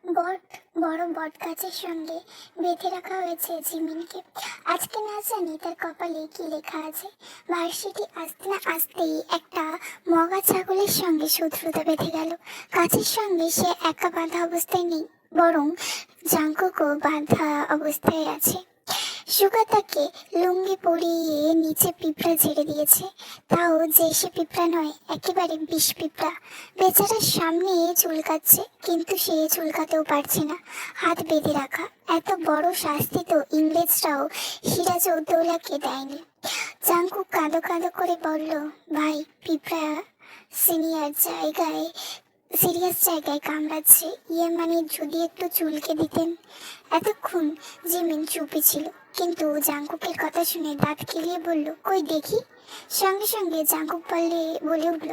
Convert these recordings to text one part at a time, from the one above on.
বট বড় বট গাছের সঙ্গে বেঁধে রাখা হয়েছে জিমিনকে। আজকে না জানি তার কপালে কি লেখা আছে। ভার্সিটি আসতে না আসতেই একটা মগা ছাগলের সঙ্গে শত্রুতা বেঁধে গেল। গাছের সঙ্গে সে একা বাঁধা অবস্থায় নেই, বরং জাঙ্কুকও বাঁধা অবস্থায় আছে। সুগা তাকে লুঙ্গি পরিয়ে নিচে পিঁপড়া ঝেড়ে দিয়েছে, তাও যে সে পিঁপড়া নয়, একেবারে বিষ পিঁপড়া। বেচারার সামনে চুলকাচ্ছে, কিন্তু সে চুলকাতেও পারছে না, হাত বেঁধে রাখা। এত বড় শাস্তি তো ইংরেজরাও সিরাজউদ্দৌলাকে দেয়নি। জাঙ্কুক কাঁদো কাঁদো করে বলল, ভাই, পিঁপড়া সিরিয়াস জায়গায় কামড়াচ্ছে, মানে যদি একটু চুলকে দিতেন। এতক্ষণ জিমিন চুপই ছিল, কিন্তু জাঙ্কুকের কথা শুনে দাঁত কেলিয়ে বলল, কই দেখি। সঙ্গে সঙ্গে জাঙ্কুক বলে উঠল,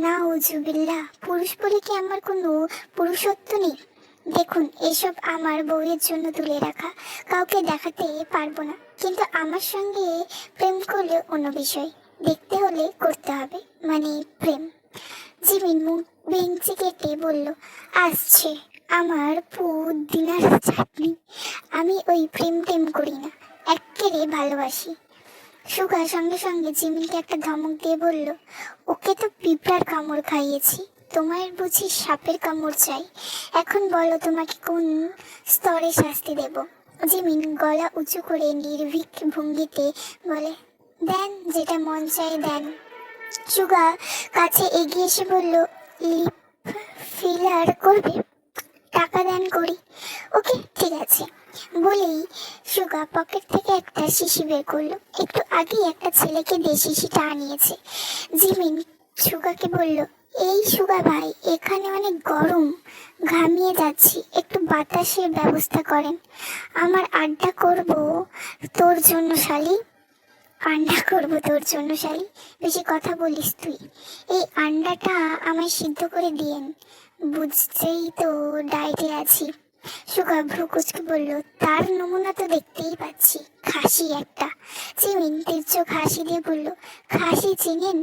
না উজুবিল্লাহ, পুরুষ বলে কি আমার কোনো পুরুষত্ব নেই? দেখুন, এসব আমার বউয়ের জন্য তুলে রাখা, কাউকে দেখাতে পারবো না। কিন্তু আমার সঙ্গে প্রেম করলে অন্য বিষয়, দেখতে হলে করতে হবে, মানে প্রেম। জিমিন মুখ ভেঙচি কেটে বলল, আসছে আমার পুদিনার চাটনি। আমি ওই প্রেম টেম করি না, এক্কেরে ভালোবাসি। সুগা সঙ্গে সঙ্গে জিমিনকে একটা ধমক দিয়ে বলল, ওকে তো পিঁপড়ার কামড় খাইয়েছি, তোমার বুঝি সাপের কামড় চাই? এখন বলো তোমাকে কোন স্তরে শাস্তি দেব? জিমিন গলা উঁচু করে নির্ভীক ভঙ্গিতে বলে, দেন, যেটা মন চায় দেন। সুগা কাছে এগিয়ে এসে বলল, লিপ ফিলার করবে? টাকা দেন করি। ওকে, ঠিক আছে। বলেই সুগা পকেট থেকে একটা শিশি বের করলো। একটু আগেই একটা ছেলেকে দিয়ে শিশিটা আনিয়েছে। জিমিন সুগাকে বলল, এই সুগা ভাই, এখানে অনেক গরম, ঘামিয়ে যাচ্ছি, একটু বাতাসের ব্যবস্থা করেন। আমার আড্ডা করব তোর জন্য শালি, বেশি কথা বলিস তুই। এই আন্ডাটা আমায় সিদ্ধ করে দিয়েন, বুঝতেই তো ডায়েটে আছি। সুগা ভ্রু কুচকে বলল, তার নমুনা তো দেখতেই পাচ্ছি, খাসি একটা। জিমিন তির্যক হাসি দিয়ে বলল, খাসি চিনেন?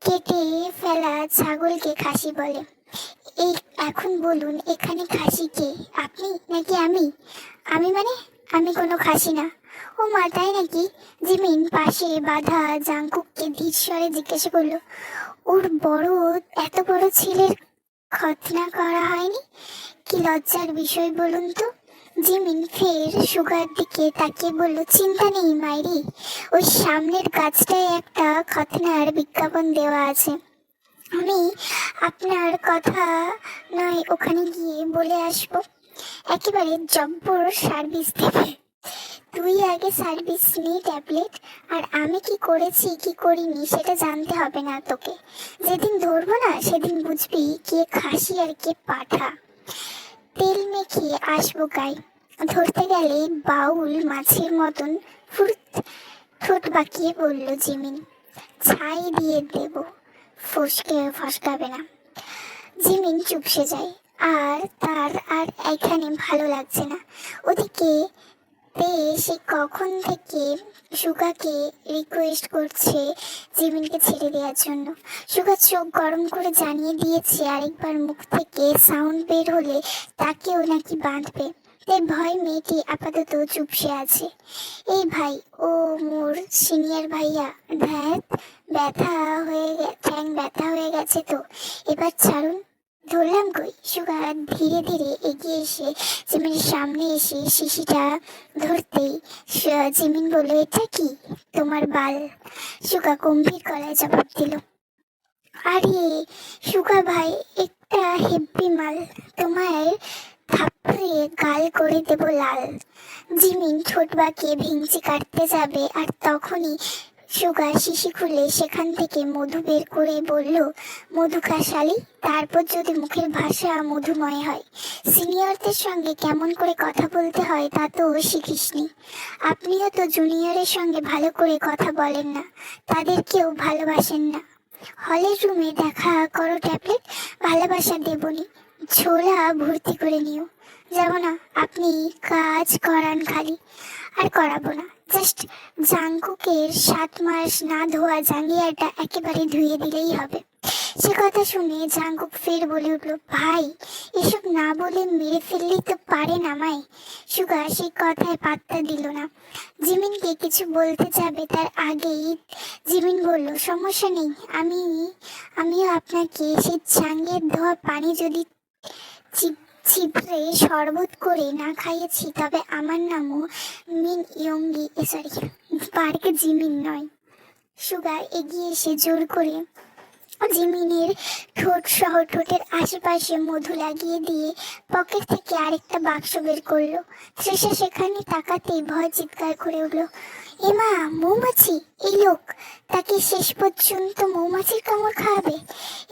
কেটে ফেলা ছাগলকে খাসি বলে। এই এখন বলুন, এখানে খাসি কে, আপনি নাকি আমি? মানে আমি কোনো খাসি না। ও মা, তাই নাকি? জিমিন পাশে বাঁধা জাঙ্কুককে ধীর স্বরে জিজ্ঞাসা করলো, ওর এত বড় ছেলের খতনা করা হয়নি? কি লজ্জার বিষয় বলুন তো। জিমিন ফের সুগার দিকে তাকিয়ে বলল, চিন্তা নেই মাইরি, ওই সামনের গাছটায় একটা খতনার বিজ্ঞাপন দেওয়া আছে। আমি আপনার কথা নয় ওখানে গিয়ে বলে আসবো, একেবারে জব্বর সার্ভিস দেবে। তুই আগে সার্ভিস নি ট্যাবলেট, আর আমি কি করেছি কি করিনি সেটা জানতে হবে না তোকে। যেদিন ধরবো না সেদিন বুঝবি কে খাসি আর কে পাঠা। তেল মেখে আসবো গায়ে, ধরতে গেলে বাউল মাছের মতন ফুরুত। ঠোঁট বাঁকিয়ে বলল জিমিন, ছাই দিয়ে দেব, ফসকাবে না। জিমিন চুপসে যায়, আর তার আর এখানে ভালো লাগছে না। ওদিকে সে কখন থেকে সুগাকে রিকোয়েস্ট করছে জিমিনকে ছেড়ে দেওয়ার জন্য। সুগা চোখ গরম করে জানিয়ে দিয়েছে আরেকবার মুখ থেকে সাউন্ড বের হলে তাকেও নাকি বাঁধবে। তাই ভয় মেয়েটি আপাতত চুপসে আছে। এই ভাই, ও মোর সিনিয়র ভাইয়া, ঠ্যাং ব্যথা হয়ে গেছে তো, এবার ছাড়ুন। ধরলাম কই? সুগা ধীরে ধীরে এগিয়ে এসে জিমিনের সামনে এসে শিশিটা ধরতেই জিমিন বলল, এটা কি তোমার বাল? সুগা গম্ভীর গলায় জবাব দিল, আরে সুগা ভাই, একটা হেব্বি মাল, তোমার থাপড়ে গাল করে দেব লাল। জিমিন ঠোঁট বাঁকিয়ে ভিঞ্চি কাটতে যাবে, আর তখনই সুগা শিশি খুলে সেখান থেকে মধু বের করে বলল, মধু খা শালি, তারপর যদি মুখের ভাষা মধুময় হয়। সিনিয়রদের সঙ্গে কেমন করে কথা বলতে হয় তা তো শিখিসনি। আপনিও তো জুনিয়রের সঙ্গে ভালো করে কথা বলেন না, তাদেরকেও ভালোবাসেন না। হলের রুমে দেখা করো ট্যাবলেট, ভালোবাসা দেবনি, ঝোলা ভর্তি করে নিও। যাব না, আপনি কাজ করান খালি। আর করাবো না, জাস্ট জাঙ্কুকের 7 মাস না ধোয়া জাঙ্গিয়াটা একেবারে ধুয়ে দিলেই হবে। সে কথা শুনে জাঙ্কুক ফের বলে উঠল, ভাই এসব না বলে মেরে ফেললেই তো পারেন আমায়। সুগা সেই কথায় পাত্তা দিল না। জিমিনকে কিছু বলতে যাবে তার আগেই জিমিন বলল, সমস্যা নেই, আমিও আপনাকে সেই চাঙ্গের ধোয়া পানি যদি ছিপড়ে শরবত করে না খাইয়েছি তবে আমার নামও মিন ইয়ঙ্গি সরি পার্ক জিমিন নয়। সুগা এগিয়ে এসে জোর করে জিমিনের ঠোঁট সহ ঠোঁটের আশেপাশে মধু লাগিয়ে দিয়ে পকেট থেকে আরেকটা বাক্স বের করলো। তৃষা সেখানে তাকাতেই ভয় চিৎকার করে উঠল, এমা মৌমাছি! এই লোক তাকে শেষ পর্যন্ত মৌমাছির কামড় খাওয়াবে?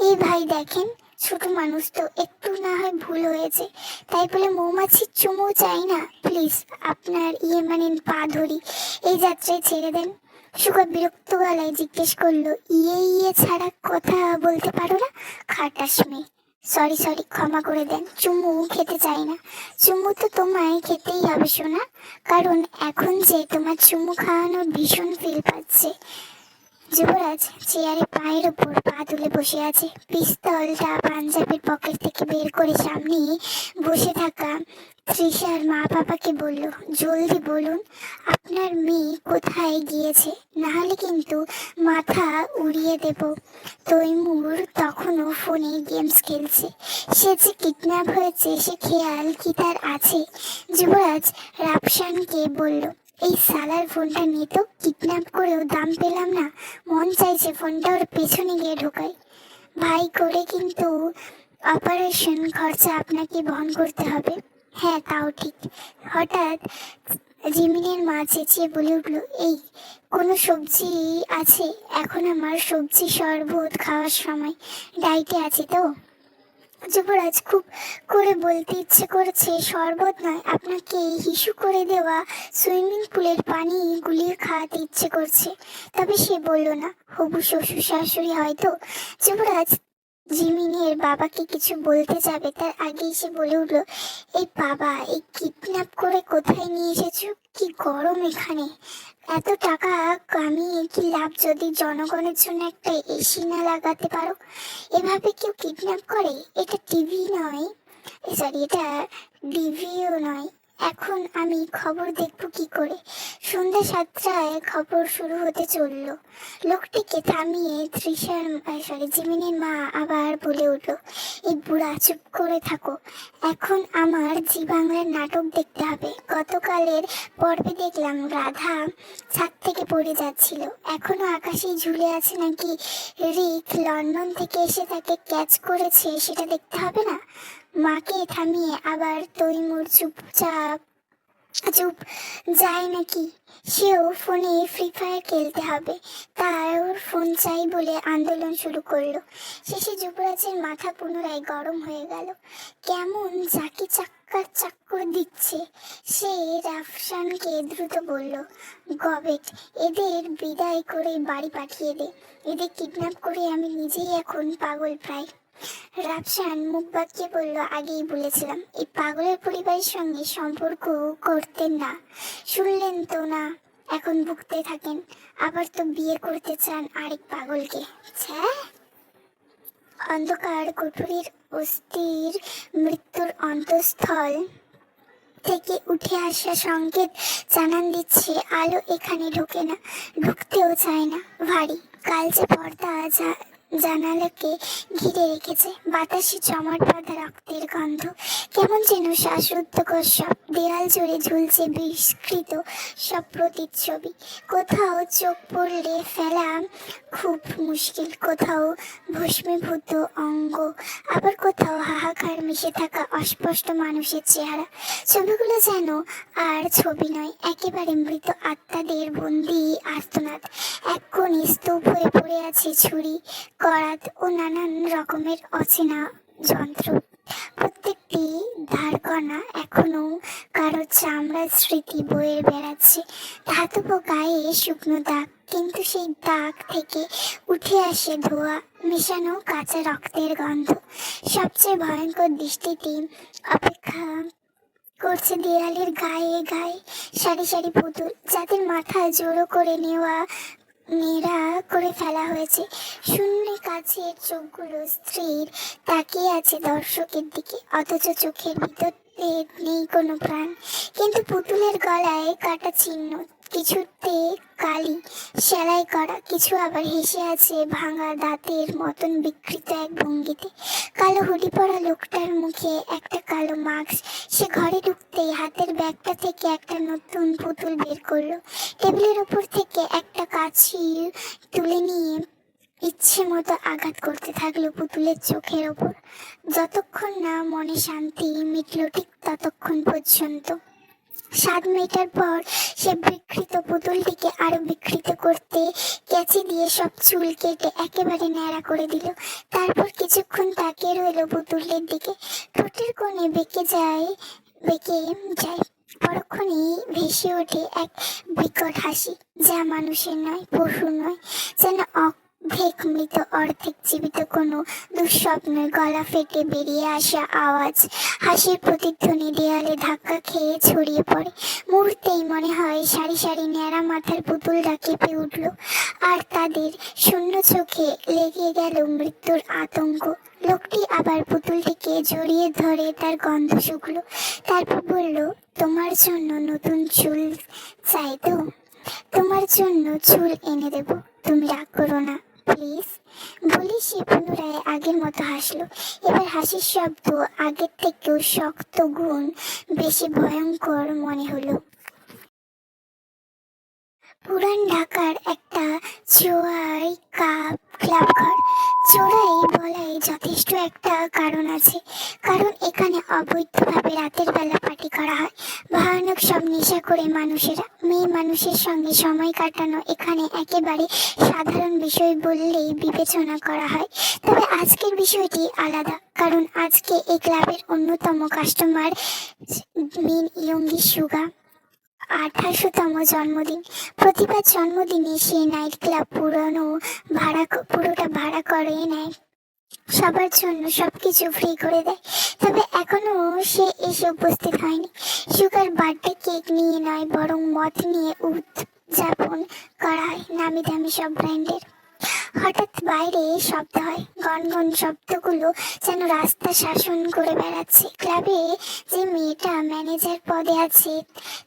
এই ভাই দেখেন, ছোট মানুষ তো, একটু না হয় ভুল হয়েছে, তাই বলে মৌমাছির চুমু চাই না। প্লিজ আপনার মানে পা ধরি, এই যাত্রায় ছেড়ে দেন। সুগা বিরক্ত গলায় জিজ্ঞেস করলো, ইয়ে ছাড়া কথা বলতে পারো না? খাটাস মেয়ে। সরি ক্ষমা করে দেন, চুমু খেতে চাই না। চুমু তো তোমায় খেতেই হবে সোনা, কারণ এখন যে তোমার চুমু খাওয়ানোর ভীষণ ফিল পাচ্ছে। যুবরাজ চেয়ারে পায়ের উপর পা তুলে বসে আছে। পিস্তলটা পাঞ্জাবের পকেট থেকে বের করে সামনে বসে থাকা তৃষার মা বাবাকে বলল, জলদি বলুন আপনার মেয়ে কোথায় গিয়েছে, না হলে কিন্তু মাথা উড়িয়ে দেব। তৈমুর তখনও ফোনে গেমস খেলছে। সে যে কিডন্যাপ হয়েছে সে খেয়াল কি তার আছে? যুবরাজ রাফসানকে বলল, এই সালার ফোনটা নিয়ে তো কিডন্যাপ করেও দাম পেলাম না, মন চাইছে ফোনটা ওর পেছনে গিয়ে ঢোকাই। ভাই করে কিন্তু অপারেশন খরচা আপনাকে বহন করতে হবে। হ্যাঁ তাও ঠিক। হঠাৎ জিমিনের মা চেঁচিয়ে বলে উঠল, এই কোনো সবজি আছে? এখন আমার সবজি শরবত খাওয়ার সময়, ডায়েটে আছে তো। যুবরাজ খুব করে বলতে ইচ্ছে করেছে শরবত নয়, আপনাকে হিসু করে দেওয়া সুইমিং পুলের পানি গুলিয়ে খাওয়াতে ইচ্ছে করছে, তবে সে বলল না। হবু শ্বশুর শাশুড়ি হয়তো। যুবরাজ জিমিনের বাবাকে কিছু বলতে যাবে তার আগেই সে বলে উঠল, এই বাবা, এই কিডন্যাপ করে কোথায় নিয়ে এসেছো? কি গরম এখানে, এত টাকা কামিয়ে কি লাভ যদি জনগণের জন্য একটা এসি না লাগাতে পারো? এভাবে কেউ কিডন্যাপ করে? এটা টিভি নয়, এটা ডিভিও নয়। এখন আমি খবর দেখবো কি করে? সন্ধ্যা 7টায় খবর শুরু হতে চলল। লোকটিকে থামিয়ে জিমিনের মা আবার বলে উঠল, এই বুড়া চুপ করে থাকো, এখন আমার জি বাংলার নাটক দেখতে হবে। গতকালের পর্বে দেখলাম রাধা ছাদ থেকে পড়ে যাচ্ছিল, এখনো আকাশেই ঝুলে আছে নাকি রিক লন্ডন থেকে এসে তাকে ক্যাচ করেছে সেটা দেখতে হবে না? মাকে থামিয়ে আবার তৈমুর চুপ যায় নাকি? সেও ফোনে ফ্রি ফায়ার খেলতে হবে, তাই ওর ফোন চাই বলে আন্দোলন শুরু করলো। শেষে যুবরাজের মাথা পুনরায় গরম হয়ে গেল। কেমন জাকি চাক্কর দিচ্ছে। সে রাফসানকে দ্রুত বলল, গবেট, এদের বিদায় করে বাড়ি পাঠিয়ে দে, এদের কিডন্যাপ করে আমি নিজেই এখন পাগল প্রায়। রাফসান মুখ বাঁকিয়ে বলল, আগেই বলেছিলাম এই পাগলের পরিবারের সঙ্গে সম্পর্ক করতেন না, শুনলেন তো না? এখন ভুগতে থাকেন, আবার তো বিয়ে করতে চান আরেক পাগলকে। অন্ধকার কুঠুরির অস্থির মৃত্যুর অন্তঃস্থল থেকে উঠে আসা সংকেত জানান দিচ্ছে আলো এখানে ঢোকে না, ঢুকতেও চায় না। ভারী কালচে পর্দা জানালাকে ঘিরে রেখেছে, বাতাসে জমাট বাঁধা রক্তের গন্ধ, কেমন যেন শ্বাসরুদ্ধকর সব। দেয়াল জুড়ে ঝুলছে বিস্মৃত সব প্রতিচ্ছবি, কোথাও চোখ পড়লে ফেলা খুব মুশকিল, কোথাও ভস্মীভূত অঙ্গ, আবার কোথাও হাহাকার মিশে থাকা অস্পষ্ট মানুষের চেহারা। ছবিগুলো যেন আর ছবি নয়, একেবারে মৃত আত্মাদের বন্দি আর্তনাদ। এক কোণে স্তূপ হয়ে পড়ে আছে ছুরি, করাত ও নানান রকমের অচেনা যন্ত্র। প্রত্যেকটি ধারকণা এখনো কারো চামড়ার স্মৃতি বয়ে বেড়াচ্ছে, ধাতব গায়ে শুকনো দাগ, কিন্তু সেই দাগ থেকে উঠে আসে ধোয়া মেশানো কাঁচা রক্তের গন্ধ। সবচেয়ে ভয়ঙ্কর দৃষ্টিটি অপেক্ষা করছে দেয়ালের গায়ে গায়ে সারি সারি পুতুল, যাদের মাথা জোড়ো করে নেওয়া নেড়া করে ফেলা হয়েছে। শূন্য কাছের চোখগুলো স্থির তাকিয়ে আছে দর্শকের দিকে, অথচ চোখের ভিতরে নেই কোনো প্রাণ। কিন্তু পুতুলের গলায় কাটা চিহ্ন, কিছুতে কালি সেলাই করা, কিছু আবার হেসে আছে ভাঙা দাঁতের মতন বিকৃত এক ভঙ্গিতে। কালো হুডি পরা লোকটার মুখে একটা কালো মাস্ক। সে ঘরে ঢুকতেই হাতের ব্যাগটা থেকে একটা নতুন পুতুল বের করলো। টেবিলের ওপর থেকে একটা কাঁচি তুলে নিয়ে ইচ্ছে মতো আঘাত করতে থাকলো পুতুলের চোখের ওপর। যতক্ষণ না মনে শান্তি মিটল ঠিক ততক্ষণ পর্যন্ত। 7 মিটার পর সে বিকৃত পুতুলটিকে আরো বিকৃত করতে কেঁচি দিয়ে সব চুল কেটে একেবারে ন্যাড়া করে দিল। তারপর কিছুক্ষণ তাকিয়ে রইল পুতুলের দিকে। ঠোঁটের কোণে বেঁকে যায়। পরক্ষণেই ভেসে ওঠে এক বিকট হাসি, যা মানুষের নয়, পশু নয়, যেন অর্ধেক মৃত অর্ধেক জীবিত কোনো দুঃস্বপ্নের গলা ফেটে বেরিয়ে আসা আওয়াজ। হাসির প্রতিধ্বনি দেয়ালে ধাক্কা খেয়ে ছড়িয়ে পড়ে। মুহূর্তেই মনে হয় সারি সারি ন্যাড়া মাথার পুতুলরা কেঁপে উঠল, আর তাদের শূন্য চোখে লেগে গেল মৃত্যুর আতঙ্ক। লোকটি আবার পুতুলটিকে জড়িয়ে ধরে তার গন্ধ শুকলো। তারপর বলল, তোমার জন্য নতুন চুল চাই তো? তোমার জন্য চুল এনে দেব, তুমি রাগ করো না প্লিজ। বলে সে পুনরায় আগের মতো হাসলো। এবার হাসির শব্দ আগের থেকেও শক্ত গুণ বেশি ভয়ঙ্কর মনে হলো। পুরান ঢাকার একটা চোরাই ক্লাব ঘর। চোরাই বলাই যথেষ্ট একটা কারণ আছে, কারণ এখানে অবৈধভাবে রাতের বেলা পার্টি করা হয়। ভয়ানক সব নেশা করে মানুষেরা, মেয়ে মানুষের সঙ্গে সময় কাটানো এখানে একেবারে সাধারণ বিষয় বললেই বিবেচনা করা হয়। তবে আজকের বিষয়টি আলাদা, কারণ আজকে এই ক্লাবের অন্যতম কাস্টমার মিন ইয়ঙ্গি সুগা 28তম জন্মদিন। প্রতিবার জন্মদিনে সে নাইট ক্লাব পুরোটা ভাড়া করে নেয়, সবার জন্য সবকিছু ফ্রি করে দেয়। তবে এখনো সে এসে উপস্থিত হয়নি। সুগার বার্থডে কেক নিয়ে নয়, বরং মদ নিয়ে উদযাপন করা হয় নামি দামি সব ব্র্যান্ডের। হঠাৎ বাইরে শব্দ হয়, গনগন শব্দগুলো যেন রাস্তা শাসন করে বেড়াচ্ছে। ক্লাবে যে মেয়েটা ম্যানেজার পদে আছে,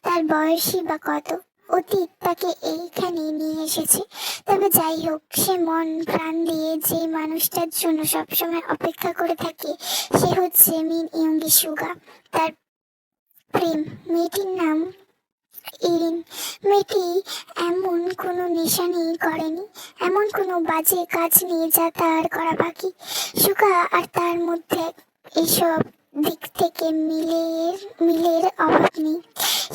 তার বয়সই বা কত? অতীত তাকে এইখানে নিয়ে এসেছে। তবে যাই হোক, সে মন প্রাণ দিয়ে যে মানুষটার জন্য সবসময় অপেক্ষা করে থাকে, সে হচ্ছে মিন ইয়ঙ্গি সুগা। তার প্রেম মেয়েটির নাম ইরিন। মেয়েটি এমন কোনো নেশা নেই করেনি, এমন কোনো বাজে কাজ নেই যা তার করা বাকি। সুগা আর তার মধ্যে এইসব দিক থেকে মিলের অভাব নেই।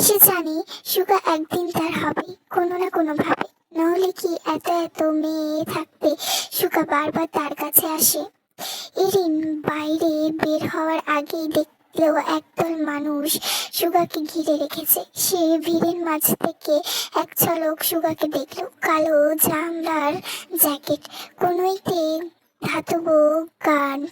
সে জানে সুগা একদিন তার হবে, কোনো না কোনো ভাবে। নাহলে কি এত এত মেয়ে থাকতে সুগা বারবার তার কাছে আসে? ইরিন বাইরে বের হওয়ার আগেই একদল মানুষ সুগাকে ঘিরে রেখেছে। সে ভিড়ের মাঝ থেকে এক ঝলক সুগাকে দেখলো। কালো চামড়ার জ্যাকেট, কোনোইতে ধাতব গার্ড,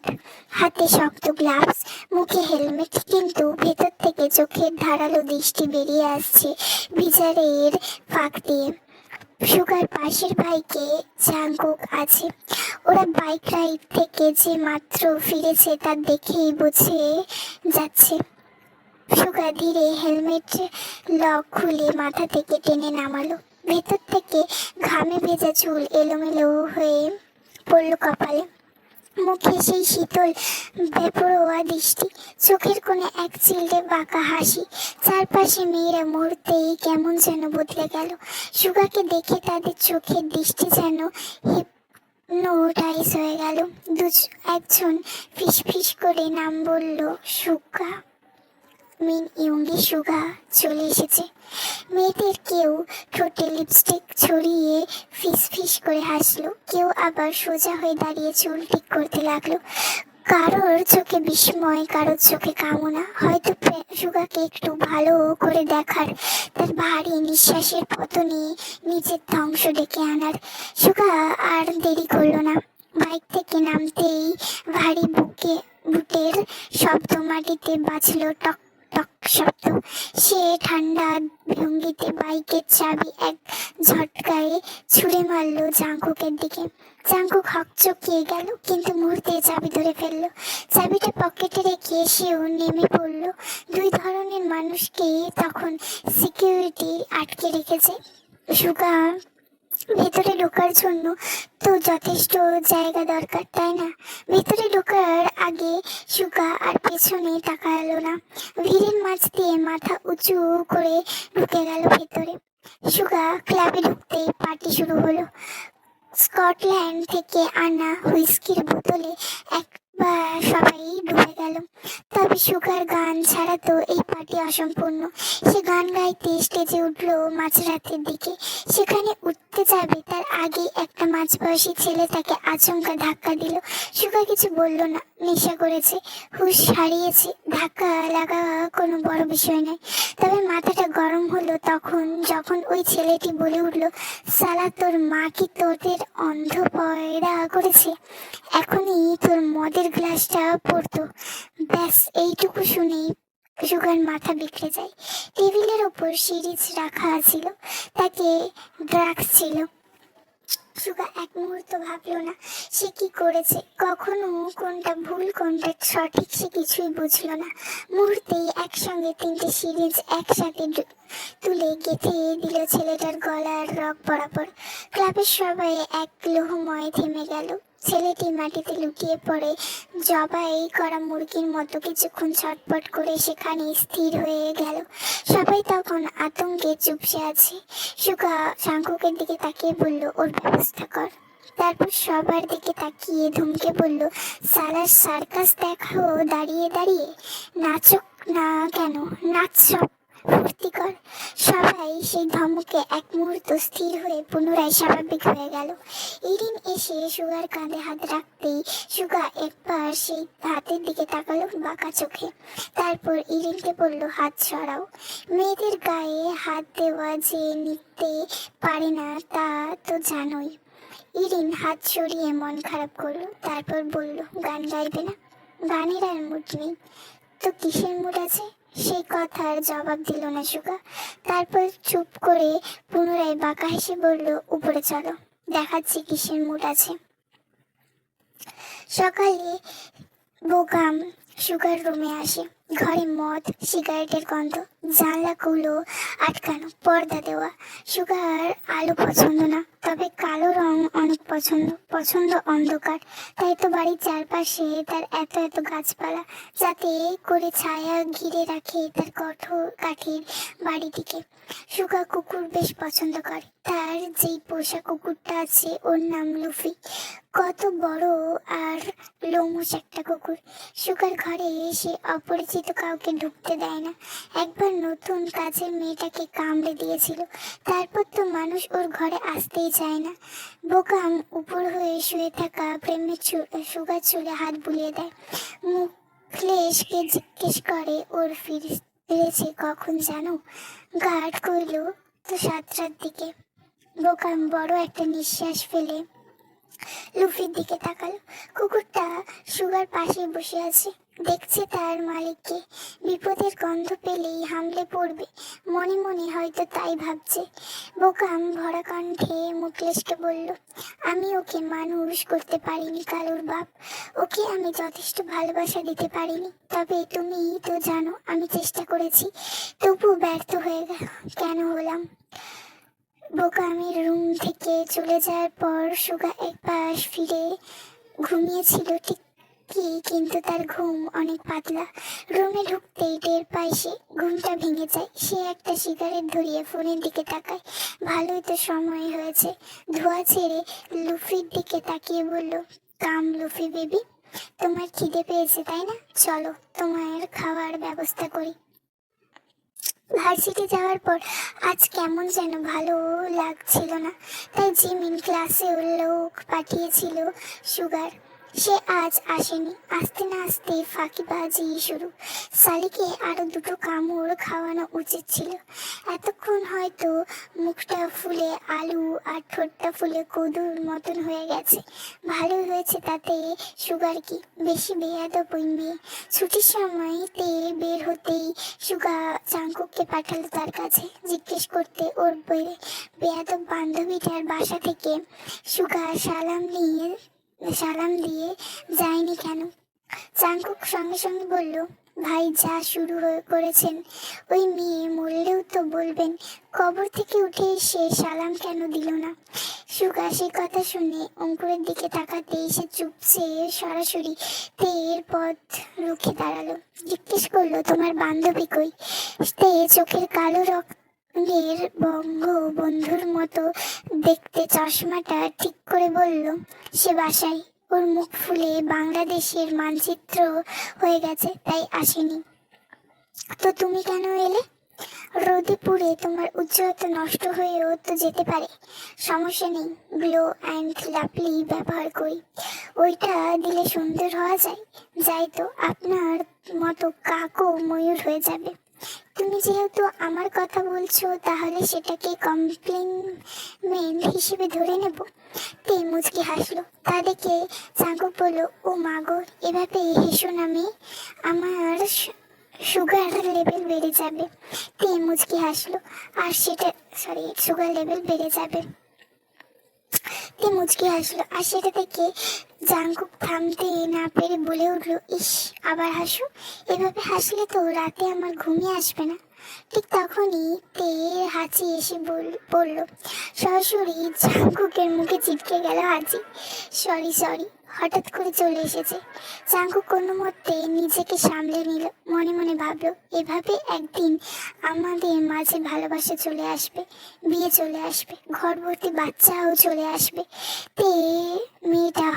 হাতে শক্ত গ্লাভস, মুখে হেলমেট, কিন্তু ভেতর থেকে চোখের ধারালো দৃষ্টি বেরিয়ে আসছে ভিজারের ফাঁক দিয়ে। সুগার পাশের ভাইকে জাঙ্কুক আছে। ওরা বাইক রাইড থেকে যে মাত্র ফিরেছে তা দেখেই বুঝে যাচ্ছে। সুগা ধীরে হেলমেট লক খুলে মাথা থেকে টেনে নামালো। ভেতর থেকে ঘামে ভেজা চুল এলোমেলো হয়ে পড়ল কপালে। মুখে সেই শীতল বেপরোয়া দৃষ্টি, চোখের কোণে এক চিলটে বাঁকা হাসি। চারপাশে মেয়েরা মুহূর্তেই কেমন যেন বদলে গেল। সুগাকে দেখে তাদের চোখের দৃষ্টি যেন হিপনোটাইজ হয়ে গেল। একজন ফিসফিস করে নাম বলল, সুগা। মিন ইয়ঙ্গি সুগা চলে এসেছে। মেয়েদের কেউ ঠোঁটে লিপস্টিক ছড়িয়ে ফিস ফিস করে হাসলো, কেউ আবার সোজা হয়ে দাঁড়িয়ে চুল ঠিক করতে লাগলো। কারোর চোখে বিস্ময়, কারোর চোখে কামনা, হয়তো সুগাকে একটু ভালো করে দেখার, তার ভারী নিঃশ্বাসের পতনে নিজের ধ্বংস ডেকে আনার। সুগা আর দেরি করলো না। বাইক থেকে নামতেই ভারী বুটের শব্দ মাটিতে বাজলো, টক টক শব্দ। সে ঠান্ডা ভঙ্গিতে বাইকের চাবি এক ঝটকায় ছুঁড়ে মারলো জাঙ্কুকের দিকে। জাঙ্কুক হকচকিয়ে গেল, কিন্তু মুহূর্তে চাবি ধরে ফেললো। চাবিটা পকেটে রেখে সেও নেমে পড়লো। দুই ধরনের মানুষকে তখন সিকিউরিটি আটকে রেখেছে। সুগা ভেতরে ঢোকার জন্য তো যথেষ্ট জায়গা দরকার, তাই না? ভেতরে ঢোকার আগে সুগা আর পেছনে তাকালো না, ভিড়ের মাঝ দিয়ে মাথা উঁচু করে ঢুকে গেল ভেতরে। সুগা ক্লাবে ঢুকতেই পার্টি শুরু হলো। স্কটল্যান্ড থেকে আনা হুইস্কির বোতলে একবার সবাই ডুবে গেল। তবে সুগার গান ছাড়া তো এই পার্টি অসম্পূর্ণ। সে গান গাইতে স্টেজে উঠলো মাঝরাতের দিকে। সেখানে উঠতে যাবে তার আগে একটা মাঝবয়সী ছেলে তাকে আচমকা ধাক্কা দিল। সুগা কিছু বলল না, নেশা করেছে, হুঁশ হারিয়েছে, ধাক্কা লাগা কোনো বড় বিষয় নয়। তবে মাথাটা গরম হলো তখন যখন ওই ছেলেটি বলে উঠল, সালা তোর মা কি তোদের অন্ধ পয়দা করেছে? এখনই তোর মদের গ্লাসটা পড়তো। ব্যাস এইটুকু শুনেই সুগার মাথা বিগড়ে যায়। টেবিলের ওপর সিরিজ রাখা ছিল, তাকে ড্রাগস ছিল। সুগা এক মুহূর্ত ভাবলো না সে কি করেছে, কখনো কোনটা ভুল কোনটা সঠিক সে কিছুই বুঝলো না। মুহূর্তেই একসঙ্গে তিনটে সিরিজ একসাথে তুলে গেঁথে দিল ছেলেটার গলার রগ বরাবর। ক্লাবের সবাই এক লোহময় থেমে গেল। ছেলেটি মাটিতে লুটিয়ে পড়ে জবাই করা মুরগির মতো কিছুক্ষণ ছটপট করে সেখানে স্থির হয়ে গেল। সবাই তখন আতঙ্কে চুপসে আছে। সুগা জাঙ্কুকের দিকে তাকিয়ে বলল, ওর ব্যবস্থা কর। তারপর সবার দিকে তাকিয়ে ধমকে বলল, সালার সার্কাস দেখাও দাঁড়িয়ে দাঁড়িয়ে, নাচক না কেন, নাচ সব ফুর্তি কর। সবাই সেই ধমকে এক মুহূর্ত স্থির হয়ে পুনরায় স্বাভাবিক হয়ে গেল। ইরিন এসে সুগার কাঁধে হাত রাখতেই সুগা একবার সেই হাতের দিকে তাকালো বাঁকা চোখে। তারপর ইরিনকে বলল, হাত সরাও। মেয়েদের গায়ে হাত দেওয়া যে নিতে পারে না তা তো জানোই। ইরিন হাত সরিয়ে মন খারাপ করলো, তারপর বলল, গান গাইবে না? গানের আর মুড নেই তো কিসের মুড আছে? সেই কথার জবাব দিল না সুগা। তারপর চুপ করে পুনরায় বাঁকা হেসে বলল, উপরে চলো, দেখাচ্ছি কিসের মুড আছে। সকালে বোকাম সুগার রুমে আসে। ঘরে মদ, সিগারেটের গন্ধ, জানলাগুলো আটকানো, পর্দা দেওয়া। সুগার আলো পছন্দ না, তবে কালো রং অনেক পছন্দ। পছন্দ অন্ধকার, তাই তো বাড়ির চারপাশে তার এত এত গাছপালা, যাতে করে ছায়া ঘিরে রাখে তার কঠোর কাঠের বাড়িটিকে। সুগা কুকুর বেশ পছন্দ করে। তার যেই পোষা কুকুরটা আছে ওর নাম লুফি। কত বড় আর লোমশ একটা কুকুর। সুগার ঘরে এসে অপরিচিত কাউকে ঢুকতে দেয় না। একবার নতুন কাজের মেয়েটাকে কামড়ে দিয়েছিল, তারপর তো মানুষ ওর ঘরে আসতেই চায় না। বোকাম উপর হয়ে শুয়ে থাকা প্রেমের সুগার চুলে হাত বুলিয়ে দেয়। মুখলেশকে জিজ্ঞেস করে, ওর ফিরেছে কখন জানো? গার্ড কইল তো 7টার দিকে। বোকাম বড় একটা নিঃশ্বাস ফেলে লুফির দিকে তাকালো। কুকুরটা সুগার পাশে বসে আছে, দেখছে তার মালিককে। বিপদের গন্ধ পেলেই হামলে পড়বে, মনে মনে হয়তো তাই ভাবছে। বোকাম ভরা কণ্ঠে মুকলেশকে বলল, আমি ওকে মানুষ করতে পারিনি কালুর বাপ। ওকে আমি যথেষ্ট ভালোবাসা দিতে পারিনি। তবে তুমি তো জানো আমি চেষ্টা করেছি, তবু ব্যর্থ হয়ে কেন হলাম। বোকামের রুম থেকে চলে যাওয়ার পর সুগা একবার ফিরে ঘুমিয়েছিল ঠিকই, কিন্তু তার ঘুম অনেক পাতলা। রুমে ঢুকতেই টের পায় সে ঘুমটা ভেঙে যায়। সে একটা সিগারেট ধরিয়ে ফোনের দিকে তাকায়। ভালোই তো সময় হয়েছে। ধোয়া ছেড়ে লুফির দিকে তাকিয়ে বলল, কাম লুফি বেবি, তোমার খিদে পেয়েছে তাই না? চলো তোমার খাওয়ার ব্যবস্থা করি। ভার্সিটি যাওয়ার পর আজ কেমন যেন ভালো লাগছিল না, তাই জিমিন ক্লাসে লোক পাঠিয়েছিল সুগার। সে আজ আসেনি। আসতে না আসতে ফাঁকিবাজি শুরু। সালিকে আরো দুটো কামড় খাওয়ানো উচিত ছিল। এতক্ষণ হয়তো মুখটা ফুলে আলু আর ঠোঁটটা ফুলে কদুর মতন হয়ে গেছে। ভালোই হয়েছে, তাতে সুগার কি, বেশি বেয়াদব ওই মেয়ে। ছুটির সময়তে বের হতেই সুগা চাঙ্কুককে পাঠালো তার কাছে, জিজ্ঞেস করতে ওর বেয়াদব বান্ধবীটার বাসা থেকে সুগা সালাম দিয়ে যায়নি কেন। চাঙ্কুক সঙ্গে সঙ্গে বলল, ভাই যা শুরু করেছেন, ওই মেয়ে মরলেও তো বলবেন। কবর থেকে উঠে সে সালাম কেন দিল না? সুগা সে কথা শুনে অঙ্কুরের দিকে তাকাতেই সে চুপসে সরাসরি তের পথ রুখে দাঁড়ালো। জিজ্ঞেস করলো, তোমার বান্ধবী কই? তে চোখের কালো রঙের বন্ধুর মতো দেখতে চশমাটা ঠিক করে বলল, সে বাসায়। ওর মুখ ফুলে বাংলাদেশের মানচিত্র হয়ে গেছে, তাই আসেনি। তো তুমি কেন এলে? রোদে পুড়ে তোমার উজ্জ্বলতা নষ্ট হয়েও তো যেতে পারে। সমস্যা নেই, গ্লো অ্যান্ড লাভলি ব্যবহার করি। ওইটা দিলে সুন্দর হওয়া যায়। যাই তো, আপনার মতো কাকও ময়ূর হয়ে যাবে। তুমি যেহেতু আমার কথা বলছো, তাহলে সেটাকে কমপ্লিমেন্ট হিসেবে ধরে নেব। তে মুচকি হাসলো। তা দেখে চাঙ্কুক বলল, ও মা গো, এভাবে হেসো না মেয়ে, আমার সুগার লেভেল বেড়ে যাবে। তে মুচকি হাসলো। আর সুগার লেভেল বেড়ে যাবে। তে মুচকি হাসলো। আর সেটা দেখে জাঙ্কুক থামতে না পেরে বলে উঠলো, ইস, আবার হাসো। এভাবে হাসলে তো রাতে আমার ঘুমিয়ে আসবে না। ঠিক তখনই তে হাঁচি এসে পড়ল। সরাসরি জাঙ্কুকের মুখে চিটকে গেল হাঁচি। সরি, হঠাৎ করে চলে এসেছে। জাঙ্কুক কোনো মতে নিজেকে সামলে নিল। মনে মনে ভাবলো, এভাবে একদিন আমাদের মাঝে ভালোবাসা চলে আসবে, বিয়ে চলে আসবে, ঘর ভর্তি বাচ্চাও চলে আসবে। তে মেয়েটা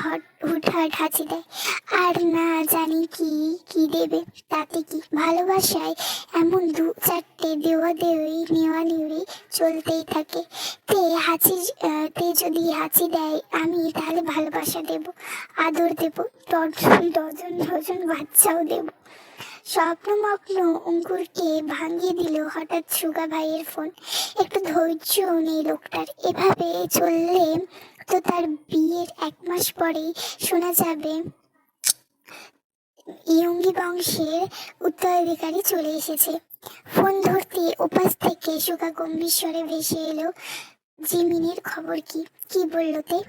হুটহাট হাঁচি দেয়। আর না জানি কি কি দেবে, তাতে কি, ভালোবাসায় এমন দু চারটে দেওয়া নেওয়া নেওয়াই চলতেই থাকে। তে যদি হাঁচি দেয় আমি, তাহলে ভালোবাসা দেব, আদর দেব, ডজন বাচ্চাও দেব। স্বপ্নমগ্ন অঙ্কুরকে ভাঙিয়ে দিল হঠাৎ সুগা ভাইয়ের ফোন। একটু ধৈর্য নেই লোকটার। এভাবে চললে তো তার বিয়ের 1 মাস পরেই শোনা যাবে ইয়ঙ্গি বংশের উত্তরাধিকারী চলে এসেছে। ফোন ধরতে ওপাশ থেকে সুগা গম্ভীর স্বরে ভেসে এলো, জিমিনের খবর কি? কি বললো তে?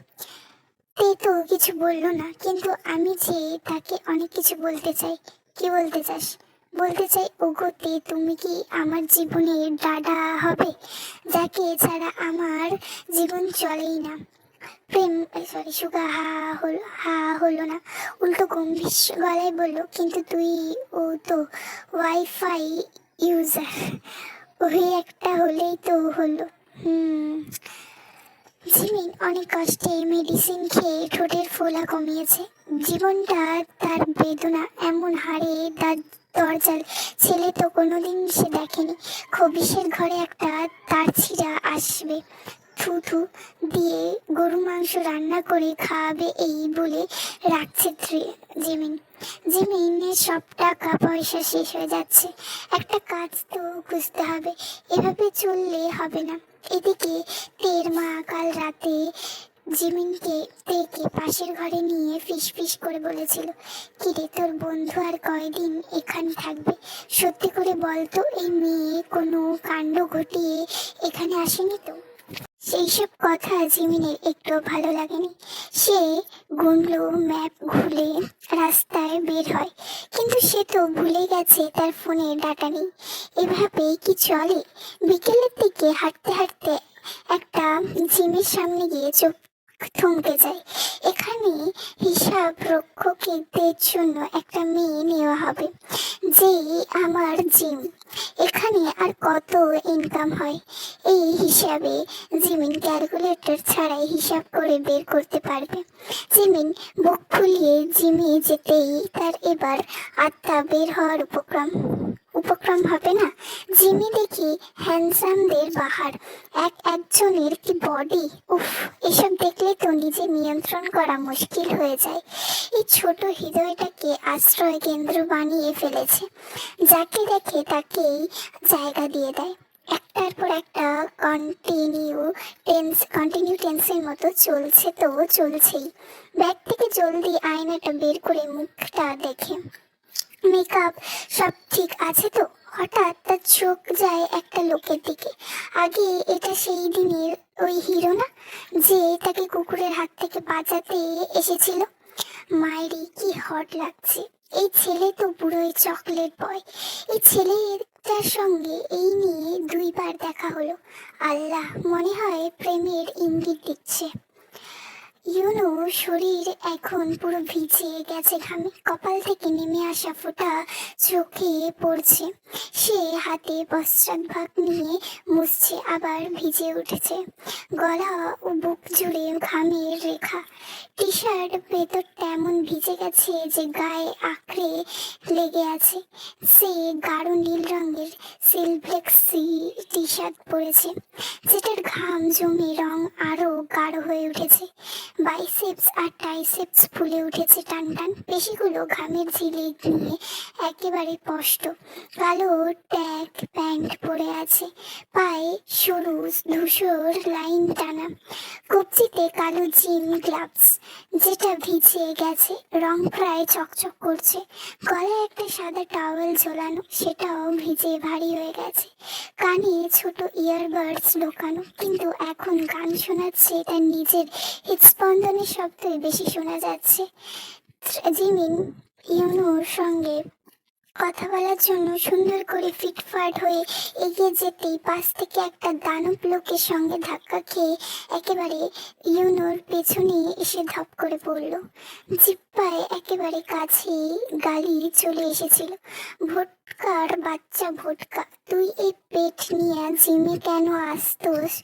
তে তো কিছু বললো না, কিন্তু আমি যে তাকে অনেক কিছু বলতে চাই। কি বলতে চাস? বলতে চাই, ওগো তে, তুমি কি আমার জীবনের ডাডা হবে, যাকে ছাড়া আমার জীবন চলেই না? সুগা হা হলো না, উল্টো গম্ভীর গলায় বলল, কিন্তু ও তো ওয়াইফাই ইউজার, ওই একটা হলেই তো হলো। জিমিন অনেক কষ্টে মেডিসিন খেয়ে ঠোঁটের ফোলা কমিয়েছে। জীবনটা তার বেদনা এমন হারে দরজাল ছেলে তো কোনোদিন সে দেখেনি। খবিসের ঘরে একটা তার ছিঁড়া আসবে, থু দিয়ে গরু মাংস রান্না করে খাওয়াবে, এই বলে রাখছে জিমিনের সব টাকা পয়সা শেষ হয়ে যাচ্ছে। একটা কাজ তো খুঁজতে হবে, এভাবে চললে হবে না। এদিকে তের মা কাল রাতে জিমিনকে তেকে পাশের ঘরে নিয়ে ফিস করে বলেছিল, কিরে, তোর বন্ধু আর কয়দিন এখানে থাকবে? সত্যি করে বলতো, এই মেয়ে কোনো কাণ্ড ঘটিয়ে এখানে আসেনি তো? সেই সব কথা জিমিনের একটু ভালো লাগেনি। সে গুনলো ম্যাপ, ঘুরে রাস্তায় বের হয়, কিন্তু সে তো ভুলে গেছে তার ফোনে ডাটা নেই। এভাবে কি চলে? বিকেলের দিকে হাঁটতে হাঁটতে একটা জিমের সামনে গিয়ে চোখ থমকে যায়। এখানে হিসাব রক্ষকদের জন্য একটা মেয়ে নেওয়া হবে, যে আমার জিম। এখানে আর কত ইনকাম হয়, এই হিসাবে জিমিন ক্যালকুলেটর ছাড়াই হিসাব করে বের করতে পারবে। জিমিন বুক ফুলিয়ে জিমে যেতেই তার এবার আত্মা বের হওয়ার উপক্রম হবে না? জিমি দেখি হ্যান্ডসামদের বাহার, একজনের কি বডি! উফ, এসব দেখলে তো নিজে নিয়ন্ত্রণ করা মুশকিল হয়ে যায়। এই ছোট হৃদয়টাকে আশ্রয় কেন্দ্র বানিয়ে ফেলেছে, যাকে দেখে তাকেই জায়গা দিয়ে দেয়। একটার পর একটা কন্টিনিউ টেন্সের মতো চলছে তো চলছেই। ব্যাগ থেকে জলদি আয়নাটা বের করে মুখটা দেখে, মেকআপ সব ঠিক আছে তো? হঠাৎ তার চোখ যায় একটা লোকের দিকে। আগে এটা সেই দিনের ওই হিরো না, যে তাকে কুকুরের হাত থেকে বাঁচাতে এসেছিল? মায়েরি কি হট লাগছে! এই ছেলে তো পুরোই চকলেট বয়। এই ছেলেটার সঙ্গে এই নিয়ে 2বার দেখা হলো। আল্লাহ, মনে হয় প্রেমের ইঙ্গিত দিচ্ছে। ইউনো শরীর এখন পুরো ভিজে গেছে ঘামে, কপাল থেকে নেমে আসা ফোঁটা চোখে পড়ছে। সে হাতে পশ্চাৎভাগ নিয়ে মুছছে, আবার ভিজে উঠেছে। গলা ও বুক জুড়ে ঘামের রেখা। টি শার্ট ভেতরটা এমন ভিজে গেছে যে গায়ে আঁকড়ে লেগে আছে। সে গাঢ় নীল রঙের সিলভ্লেক্সি টি শার্ট পরেছে, যেটার ঘাম জমে রং আরো গাঢ় হয়ে উঠেছে। বাইসেপস আর ট্রাইসেপস ফুলে উঠেছে টান টান, পেশিগুলো ঘামের ঝিলিক নিয়ে একেবারে স্পষ্ট। কালো ট্যাগ প্যান্ট পরে আছে, পায়ে সরু ধূসর লাইন টানা, কবজিতে কালো জিন গ্লাভস, যেটা ভিজে গেছে, রং প্রায় চকচক করছে। গলায় একটা সাদা টাওয়েল ঝোলানো, সেটাও ভিজে ভারী হয়ে গেছে। কানে ছোট ইয়ারবাডস ঢোকানো, কিন্তু এখন গান শোনাচ্ছে তার নিজের হৃদস্পন্দনের শব্দই বেশি শোনা যাচ্ছে। জিমিন ইউনোর সঙ্গে কথা বলার জন্য সুন্দর করে ফিটফাট হয়ে এগিয়ে যেতেই পাশ থেকে একটা দানব লোকের সঙ্গে ধাক্কা খেয়ে একেবারে ইউনোর পেছনে এসে ধপ করে পড়ল। জিপ্পায় একেবারে কাছেই গালি চলে এসেছিল। ভোটকার বাচ্চা ভোটকা, তুই এই পেট নিয়ে জিমে কেন আসতোস?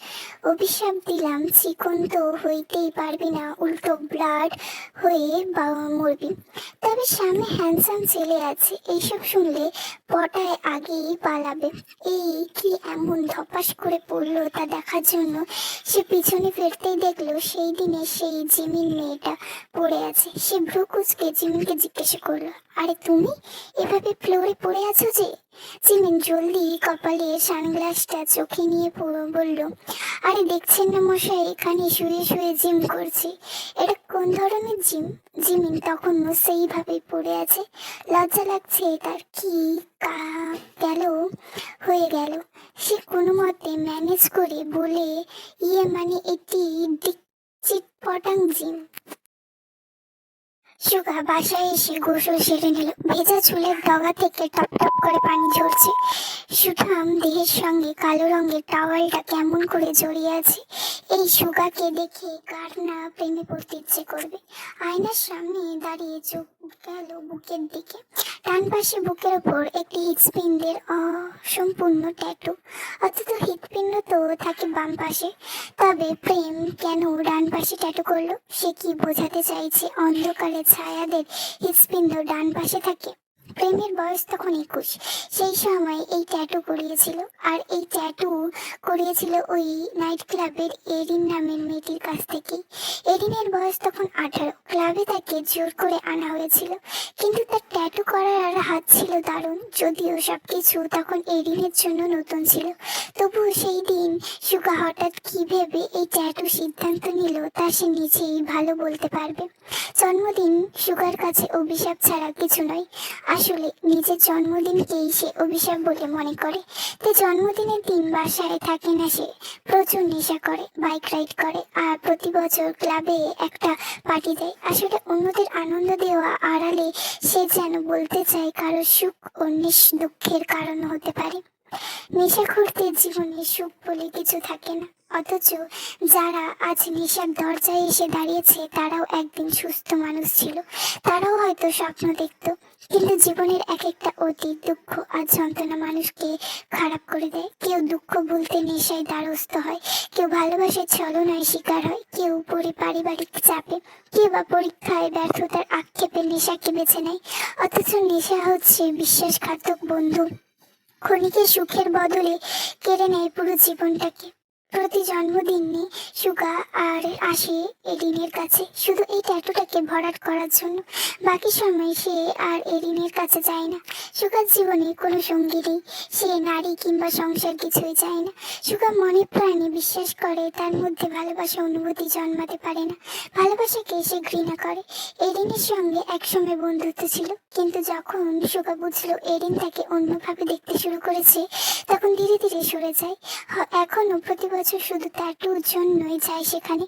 অভিশাপ দিলাম, চিকন তো হইতেই পারবি না, উল্টো ব্লাড হয়ে মরবি। তবে সামনে হ্যান্ডসাম ছেলে আছে, এইসব শুনলে পটায় আগেই পালাবে। এই কি এমন ধপাস করে পড়লো তা দেখার জন্য সে পিছনে ফিরতেই দেখলো সেই দিনে সেই জিমিন মেয়েটা পড়ে আছে। সে ভ্রু কুচকে জিমিনকে জিজ্ঞাসা করলো, আরে তুমি এভাবে ফ্লোরে পড়ে আছো যে? জিমিন জলদি কপালে সানগ্লাসটা চোখে নিয়ে বলল, আরে দেখছেন না মশাই, এখানে শুয়ে শুয়ে জিম করছি। এটা কোন ধরনের জিম? জিমিন তখনও সেইভাবে পড়ে আছে। লজ্জা লাগছে তার, কি গেল হয়ে গেল। সে কোনো মতে ম্যানেজ করে বলে, মানে এটি চিটপটাং জিম। সুগা বাসায় এসে গোসল সেরে নিল। ভেজা চুলের ডগা থেকে টপ টপ করে পানি ঝরছে। সুঠাম দেহের সঙ্গে কালো রঙের টাওয়ালটা কেমন করে জড়িয়ে আছে। এই সুগাকে দেখে কার না প্রেমে পড়তে ইচ্ছে করবে। আয়নার সামনে দাঁড়িয়ে চোখ গেল বুকের দিকে। ডান পাশে বুকের ওপর একটি হৃৎপিণ্ডের অসম্পূর্ণ ট্যাটু, অথচ হৃৎপিণ্ড তো থাকে বাম পাশে। তবে প্রেম কেন ডান পাশে ট্যাটু করলো? সে কি বোঝাতে চাইছে অন্ধকারে ছায়াদের হৃৎপিণ্ড ডান পাশে থাকে? প্রেমের বয়স তখন 21। সেই সময় এই ট্যাটু করিয়েছিল, আর এই ট্যাটু করিয়েছিল ওই নাইট ক্লাবের এরিন নামের মেয়েটির কাছ থেকে। এরিনের বয়স তখন 18। ক্লাবে তাকে জোর করে আনা হয়েছিল, কিন্তু তার ট্যাটু করার হাত ছিল দারুণ। যদিও সবকিছু তখন এরিনের জন্য নতুন ছিল, তবুও সেই দিন সুগা হঠাৎ কি ভেবে এই ট্যাটু সিদ্ধান্ত নিল তা সে নিজেই ভালো বলতে পারবে। জন্মদিন সুগার কাছে অভিশাপ ছাড়া কিছু নয়। আসলে নিজের জন্মদিনকেই সে অভিশাপ বলে মনে করে। তাই জন্মদিনের দিন বাসায় থাকে না সে, প্রচুর নেশা করে, বাইক রাইড করে, আর প্রতি বছর ক্লাবে একটা পার্টি দেয়। আসলে অন্যদের আনন্দ দেওয়া আড়ালে সে যেন বলতে চায় কারো সুখ অন্যের দুঃখের কারণ হতে পারে। নেশাখোরদের জীবনে সুখ বলে কিছু থাকে না, অথচ যারা আজ নেশার দরজায় এসে দাঁড়িয়েছে তারাও একদিন সুস্থ মানুষ ছিল। তারাও হয়তো স্বপ্ন দেখত, কিন্তু জীবনের এক একটা অতীত দুঃখ আর যন্ত্রণা মানুষকে খারাপ করে দেয়। কেউ দুঃখ বলতে নেশায় দ্বারস্থ হয়, কেউ ভালোবাসার ছলনায় শিকার হয়, কেউ পারিবারিক চাপে, কেউ বা পরীক্ষায় ব্যর্থতার আক্ষেপে নেশাকে বেছে নেয়। অথচ নেশা হচ্ছে বিশ্বাসঘাতক বন্ধু। ক্ষণিকের সুখের বদলে কেড়ে নেয় পুরো জীবনটাকে। প্রতি জন্মদিনে সুগা আর আসে এরিনের কাছে শুধু এই ট্যাটুটাকে ভরাট করার জন্য। বাকি সময় সে আর এরিনের কাছে যায় না। সুগার জীবনে কোনো সঙ্গী নেই, সে নারী কিংবা সংসার কিছুই চায় না। সুগা মনে প্রাণে বিশ্বাস করে তার মধ্যে ভালোবাসা অনুভূতি জন্মাতে পারে না, ভালোবাসাকে সে ঘৃণা করে। এরিনের সঙ্গে একসময় বন্ধুত্ব ছিল, কিন্তু যখন সুগা বুঝলো এরিন তাকে অন্যভাবে দেখতে শুরু করেছে, তখন ধীরে ধীরে সরে যায়। এখনো প্রতি বছর শুধু ট্যাটুর জন্যই যায় সেখানে।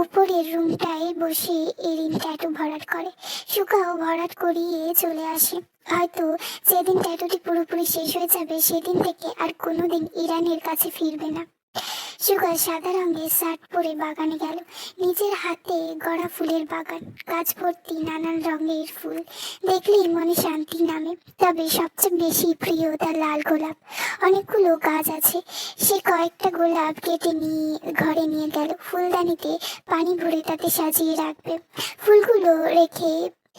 উপরের রুমটায় বসে এরিন ট্যাটু ভরাট করে, সুগাও ভরাট করিয়ে চলে আসে। হয়তো যেদিন ট্যাটুটি পুরোপুরি শেষ হয়ে যাবে সেদিন থেকে আর কোনোদিন ইরানের কাছে ফিরবে না। সুগা সাদা রঙের শার্ট পরে বাগানে গেল। নিজের হাতে গড়া ফুলের বাগান, গাছ ভর্তি নানান রঙের ফুল দেখলেই মনে শান্তি নামে। তবে সবচেয়ে বেশি প্রিয় তার লাল গোলাপ। অনেকগুলো গাছ আছে, সে কয়েকটা গোলাপ কেটে নিয়ে ঘরে নিয়ে গেল। ফুলদানিতে পানি ভরে তাতে সাজিয়ে রাখবে। ফুলগুলো রেখে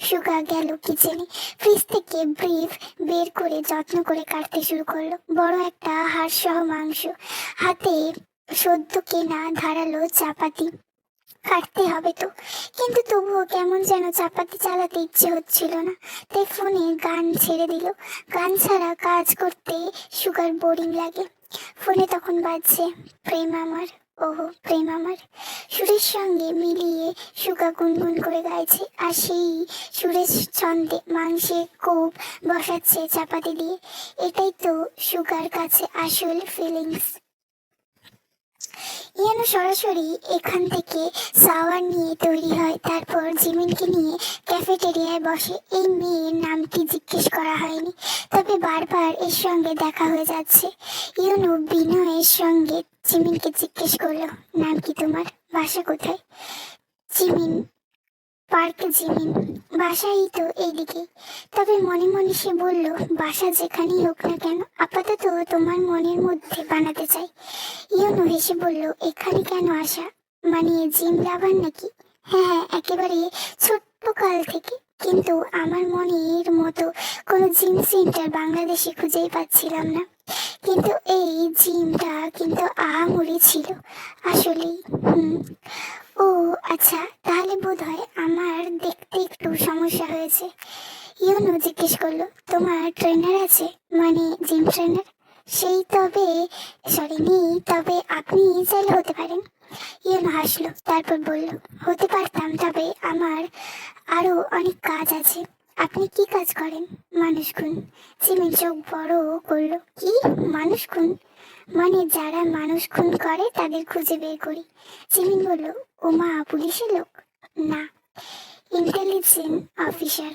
সুগা গেল কিচেনে। ফ্রিজ থেকে ব্রিফ বের করে যত্ন করে কাটতে শুরু করলো। বড় একটা হাড় সহ মাংস, হাতে সদ্য কেনা ধারালো চাপাতি। কাটতে হবে তো, কিন্তু তবুও কেমন যেন চাপাতি চালাতে ইচ্ছে হচ্ছিল না, তাই ফোনে গান ছেড়ে দিল। গান ছাড়া কাজ করতে সুগার বোরিং লাগে। ফোনে তখন বাজছে প্রেম আমার, ওহো প্রেম আমার। সুরের সঙ্গে মিলিয়ে সুগা গুনগুন করে গাইছে, আর সেই সুরের ছন্দে মাংসে কোপ বসাচ্ছে চাপাতি দিয়ে। এটাই তো সুগার কাছে আসল ফিলিংস। ইয়ানো সরাসরি এখান থেকে সাওয়ার নিয়ে তৈরি হয়, তারপর জিমিনকে নিয়ে ক্যাফেটেরিয়ায় বসে। এই মেয়ের নামটি জিজ্ঞেস করা হয়নি, তবে বারবার এর সঙ্গে দেখা হয়ে যাচ্ছে। ইউনো বিনয়ের সঙ্গে জিমিনকে জিজ্ঞেস করলো, নাম কি তোমার, বাসা কোথায়? জিমিন, পার্কে। জিমিন, বাসাই তো এইদিকে। তবে মনে মনে সে বলল, বাসা যেখানেই হোক না কেন, আপাতত তোমার মনের মধ্যে বানাতে চাই। ইয়নো হেসে বলল, এখানে কেন আসা, মানে জিম লাভার নাকি? হ্যাঁ হ্যাঁ, একেবারে ছোট্ট কাল থেকে, কিন্তু আমার মনের মতো কোনো জিম সেন্টার বাংলাদেশে খুঁজেই পাচ্ছিলাম না। কিন্তু এই জিমটা কিন্তু আহামরি ছিল আসলেই। ও আচ্ছা, তাহলে বোধ হয় আমার দেখতে একটু সমস্যা হয়েছে। ইউনো জিজ্ঞেস করলো, তোমার ট্রেনার আছে, মানে জিম ট্রেনার? সেই তবে সরি নেই, তবে আপনি চাইলে হতে পারেন। ইউনো হাসলো, তারপর বলল, হতে পারতাম, তবে আমার আরো অনেক কাজ আছে। আপনি কি কাজ করেন? মানুষ খুন। জিমিন চোখ বড় করলো, কি মানুষ খুন? মানে যারা মানুষ খুন করে তাদের খুঁজে বের করি। জিমিন বলল, ওমা, পুলিশের লোক? না, ইন্টেলিজেন্ট অফিসার।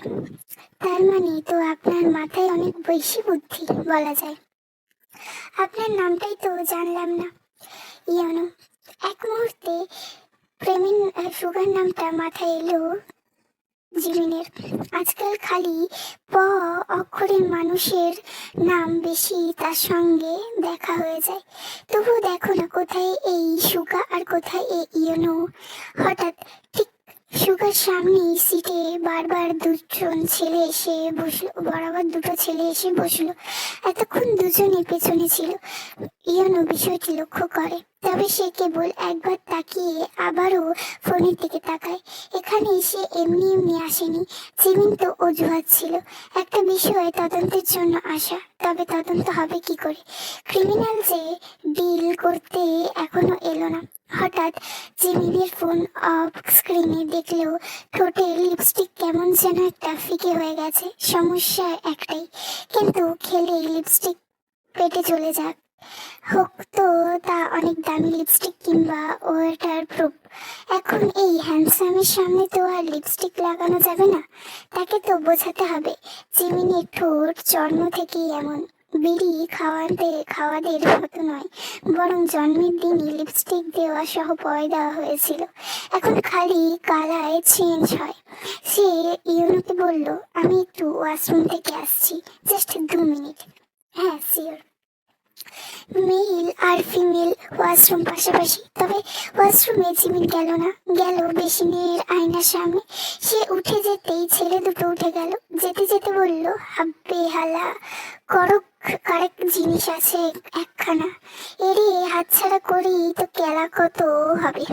তার মানে তো আপনার মাথায় অনেক বেশি বুদ্ধি বলা যায়। আপনার নামটাই তো জানলাম না। ইয়ানো এক মুহূর্তে প্রেমিন সুগার নামটা মাথায় এলো জিমিনের। আজকাল খালি প অক্ষরের মানুষের নাম বেশি তার সঙ্গে দেখা হয়ে যায়। তবু দেখো না, কোথায় এই সুগা আর কোথায় এই ইয়োনো। হঠাৎ ঠিক সুগার সামনে সিটে বারবার দুজন ছেলে এসে বসলো, বরাবর দুটো ছেলে এসে বসলো। এতক্ষণ দুজনের পেছনে ছিল। ইয়োনো বিষয়টি লক্ষ্য করে, তবে সে কেবল একবার তাকিয়ে আবারও ফোনের দিকে তাকায়। এখানে সে এমনি এমনি আসেনি, জিমিন তো অজুহাত ছিল, একটা বিষয়ে তদন্তের জন্য আসা। তবে তদন্ত হবে কি করে? ক্রিমিনাল যে ডিল করতে এখনো এলো না। হঠাৎ জিমিনের ফোন অফ স্ক্রিনে দেখলেও ঠোঁটে লিপস্টিক কেমন যেন একটা ফিকে হয়ে গেছে। সমস্যা একটাই, কিন্তু খেলে লিপস্টিক পেটে চলে যাক, হোক তো তা অনেক দামি লিপস্টিক কিংবা ওয়াটার প্রুফ। এখন এই হ্যান্ডসামের সামনে তো আর লিপস্টিক লাগানো যাবে না, তাকে তো বোঝাতে হবে জিমিনের ঠোঁট জন্ম থেকেই এমন। বিড়ি খাওয়াদের মতো নয়, বরং জন্মের দিনই লিপস্টিক দেওয়া সহ পয়দা হয়েছিল। এখন খালি কালায় চেঞ্জ হয়। সে ইউনোকে বলল, আমি একটু ওয়াশরুম থেকে আসছি, জাস্ট 2 মিনিট। হ্যাঁ শিওর। মেল আর ফিমেল ওয়াশরুম পাশাপাশি, তবে ওয়াশরুমে জিমিন গেল না, গেল বেসিনের আয়নার সামনে। সে উঠে যেতেই ছেলে দুটো উঠে গেল। যেতে যেতে বলল, হাব্বে হালা করক কারেক জিনিস আছে একখানা, এরে হাতছাড়া করি তো কেলা কত হবে।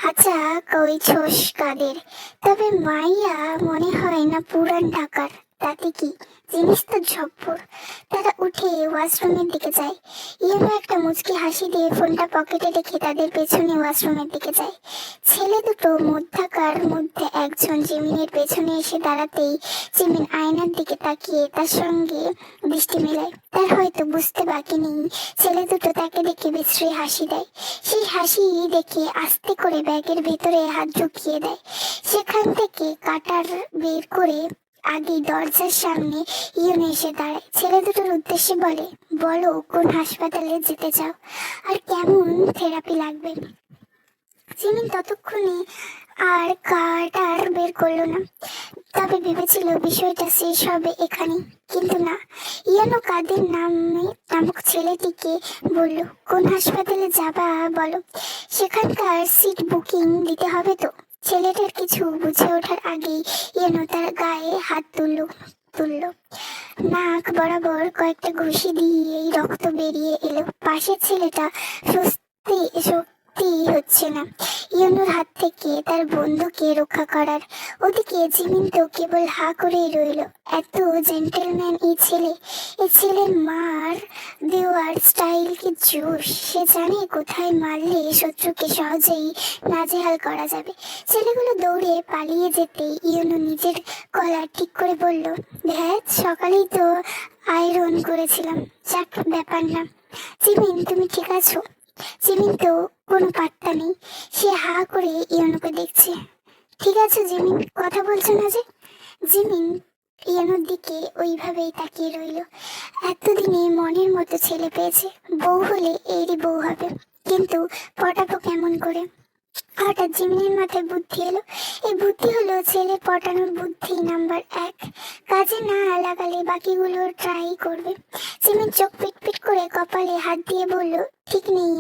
হাঁচা কইছস কাদের? তবে মাইয়া মনে হয় না পুরান ঢাকার, তাতে কি, জিনিস তো ঝপ্পর। তারা উঠে ওয়াশরুমের দিকে যায়। ইয়েনো একটা মুচকি হাসি দিয়ে ফোনটা পকেটে রেখে তাদের পেছনে ওয়াশরুমের দিকে যায়। ছেলে দুটো মধ্যাকার মধ্যে একজন জিমিনের পেছনে এসে দাঁড়াতেই জিমিন আয়নার দিকে তাকিয়ে তার সঙ্গে দৃষ্টি মেলায়। তার হয়তো বুঝতে বাকি নেই, ছেলে দুটো তাকে দেখে বিশ্রী হাসি দেয়। সেই হাসি দেখে আস্তে করে ব্যাগের ভেতরে হাত ঢুকিয়ে দেয়। সেখান থেকে কাটার বের করে আগেই দরজার সামনে ইয়েনো এসে দাঁড়ায়। ছেলে দুটোর উদ্দেশ্যে বলে, বলো কোন হাসপাতালে যেতে চাও আর কেমন থেরাপি লাগবে। জিমিন ততক্ষণে আর কাটার বের করলো না, তবে ভেবেছিল বিষয়টা শেষ হবে এখানে, কিন্তু না। ইয়ানো কাদের নামক ছেলেটিকে বলল, কোন হাসপাতালে যাবা বলো, সেখানকার সিট বুকিং দিতে হবে তো। ছেলেটার কিছু বুঝে ওঠার আগেই ইয়ানো তার গায়ে হাত তুলল। নাক বরাবর কয়েকটা ঘুষি দিয়েই রক্ত বেরিয়ে এলো। পাশের ছেলেটা শক্তি হচ্ছে না ইয়ানোর হাত থেকে তার বন্ধুকে রক্ষা করার। ওদিকে জিমিন তো কেবল হা করেই রইল। এত জেন্টেলম্যান এই ছেলের মার দেওয়ার স্টাইল কি জোশ! সে জানে কোথায় মারলে শত্রুকে সহজেই নাজেহাল করা যাবে। ছেলেগুলো দৌড়ে পালিয়ে যেতে ইয়ানো নিজের কলার ঠিক করে বলল, ধ্যাত, সকালেই তো আয়রন করেছিলাম, যাক ব্যাপার না। জিমিন, তুমি ঠিক আছো? জিমিন তো কোনো পাত্তা নেই, সে হা করে ইয়ানোকে দেখছে। ঠিক আছে জিমিন, কথা বলছো না যে? জিমিন ইয়ানোর দিকে ওইভাবেই তাকিয়ে রইল। এতদিনে মনের মতো ছেলে পেয়েছে, বউ হলে এরই বউ হবে, কিন্তু পটাবো কেমন করে? হঠাৎ জিমিনের মাথায় বুদ্ধি এলো। এই বুদ্ধি হলো ছেলে পটানোর বুদ্ধি নাম্বার 1। কাজে না লাগালে বাকিগুলো ট্রাই করবে। জিমিন চোখ পিটপিট করে কপালে হাত দিয়ে বলল, ঠিক নেই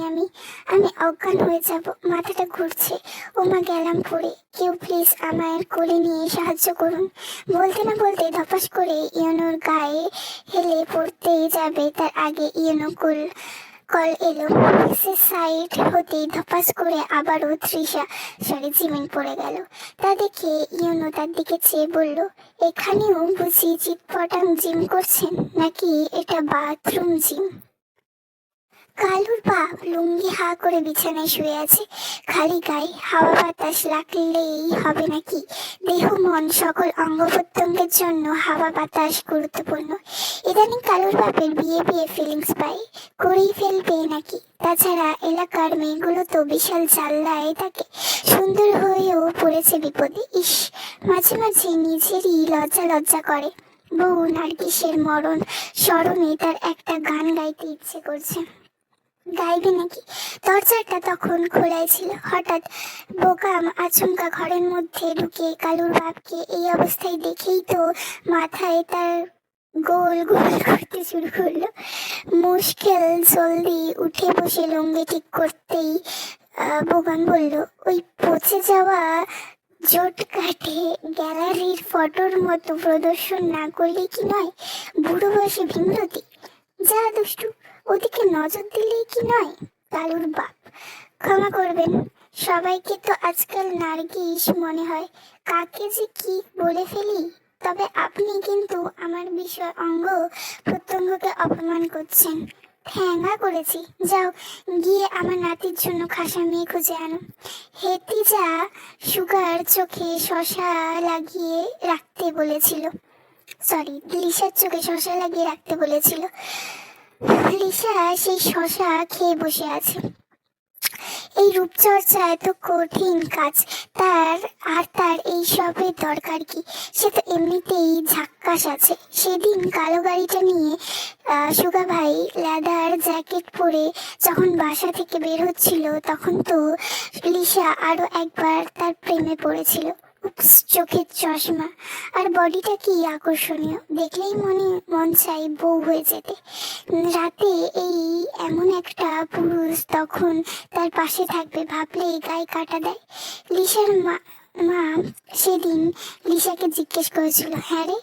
আমি অজ্ঞান হয়ে যাব, মাথাটা ঘুরছে। ওমা গেলাম পড়ে, কেউ প্লিজ আমায় কোলে নিয়ে সাহায্য করুন। বলতে না বলতে ধপাস করে ইয়ানোর গায়ে হেলে পড়তেই যাবে, তার আগে ইয়ানো কল এলো। সে সাইড হতেই ধপাস করে আবারও জিমিন পড়ে গেল। তা দেখে ইয়ানো তার দিকে চেয়ে বলল, এখানেও বুঝি চিৎপটাং জিম করছেন, নাকি এটা বাথরুম জিম? কালুর বাপ লুঙ্গি হা করে বিছানায় শুয়ে আছে, খালি গায়ে। হাওয়া বাতাস লাগলেই হবে নাকি? দেহ মন সকল অঙ্গ প্রত্যঙ্গের জন্য হাওয়া বাতাস গুরুত্বপূর্ণ। ইদানিং কালুর বাপের বিয়ে ফিলিংস পাই, করেই ফেলবে নাকি? তাছাড়া এলাকার মেয়েগুলো তো বিশাল জাল্লায় থাকে, সুন্দর হয়েও পড়েছে বিপদে। ইস, মাঝে মাঝে নিজেরই লজ্জা করে। বউ নার্গিসের মরণ স্মরণে তার একটা গান গাইতে ইচ্ছে করছে। গাইবে নাকি? দরজাটা তখন খোলাই ছিল। হঠাৎ বোকাম আচমকা ঘরের মধ্যে ঢুকে কালুর বাপকে এই অবস্থায় দেখেই তো মাথায় তার গোল গোল করতে শুরু করলো। মুশকিল জলদি উঠে বসে লুঙ্গি ঠিক করতেই বোকাম বলল, ওই পচে যাওয়া জোট কাটে গ্যালারির ফটোর মতো প্রদর্শন না করলে কি নয়? বুড়ো বয়সে ভীমরতি, যা দুষ্টু, ওদিকে নজর দিলেই কি নয়? কালুর বাপ, ক্ষমা করবেন, সবাইকে তো আজকাল নার্গিস মনে হয়, কাকে যে কি বলে ফেলি। তবে আপনি কিন্তু আমার বিষয় অঙ্গ প্রত্যঙ্গকে অপমান করছেন। ঠ্যাঙ্গা করেছি, যাও গিয়ে আমার নাতির জন্য খাসা মেয়ে খুঁজে আনো। হেতিজা সুগার চোখে শশা লাগিয়ে রাখতে বলেছিল, লিসার চোখে শশা লাগিয়ে রাখতে বলেছিল। লিসা সেই শশা খেয়ে বসে আছে। এই রূপচর্চা এত কঠিন কাজ, তার এই সবের দরকার কি? সে তো এমনিতেই ঝাক্কাস আছে। সেদিন কালো গাড়িটা নিয়ে সুগা ভাই লেদার জ্যাকেট পরে যখন বাসা থেকে বের হচ্ছিল, তখন তো লিসা আরো একবার তার প্রেমে পড়েছিল। চোখের চশমা আর বডিটা কি আকর্ষণীয়, দেখলেই মন চাই বউ হয়ে যেতে। রাতে এই এমন একটা পুরুষ তখন তার পাশে থাকবে ভাবলেই গায়ে কাটা দেয়। লিসার মা সেদিন লিসাকে জিজ্ঞেস করেছিল, হ্যাঁ রে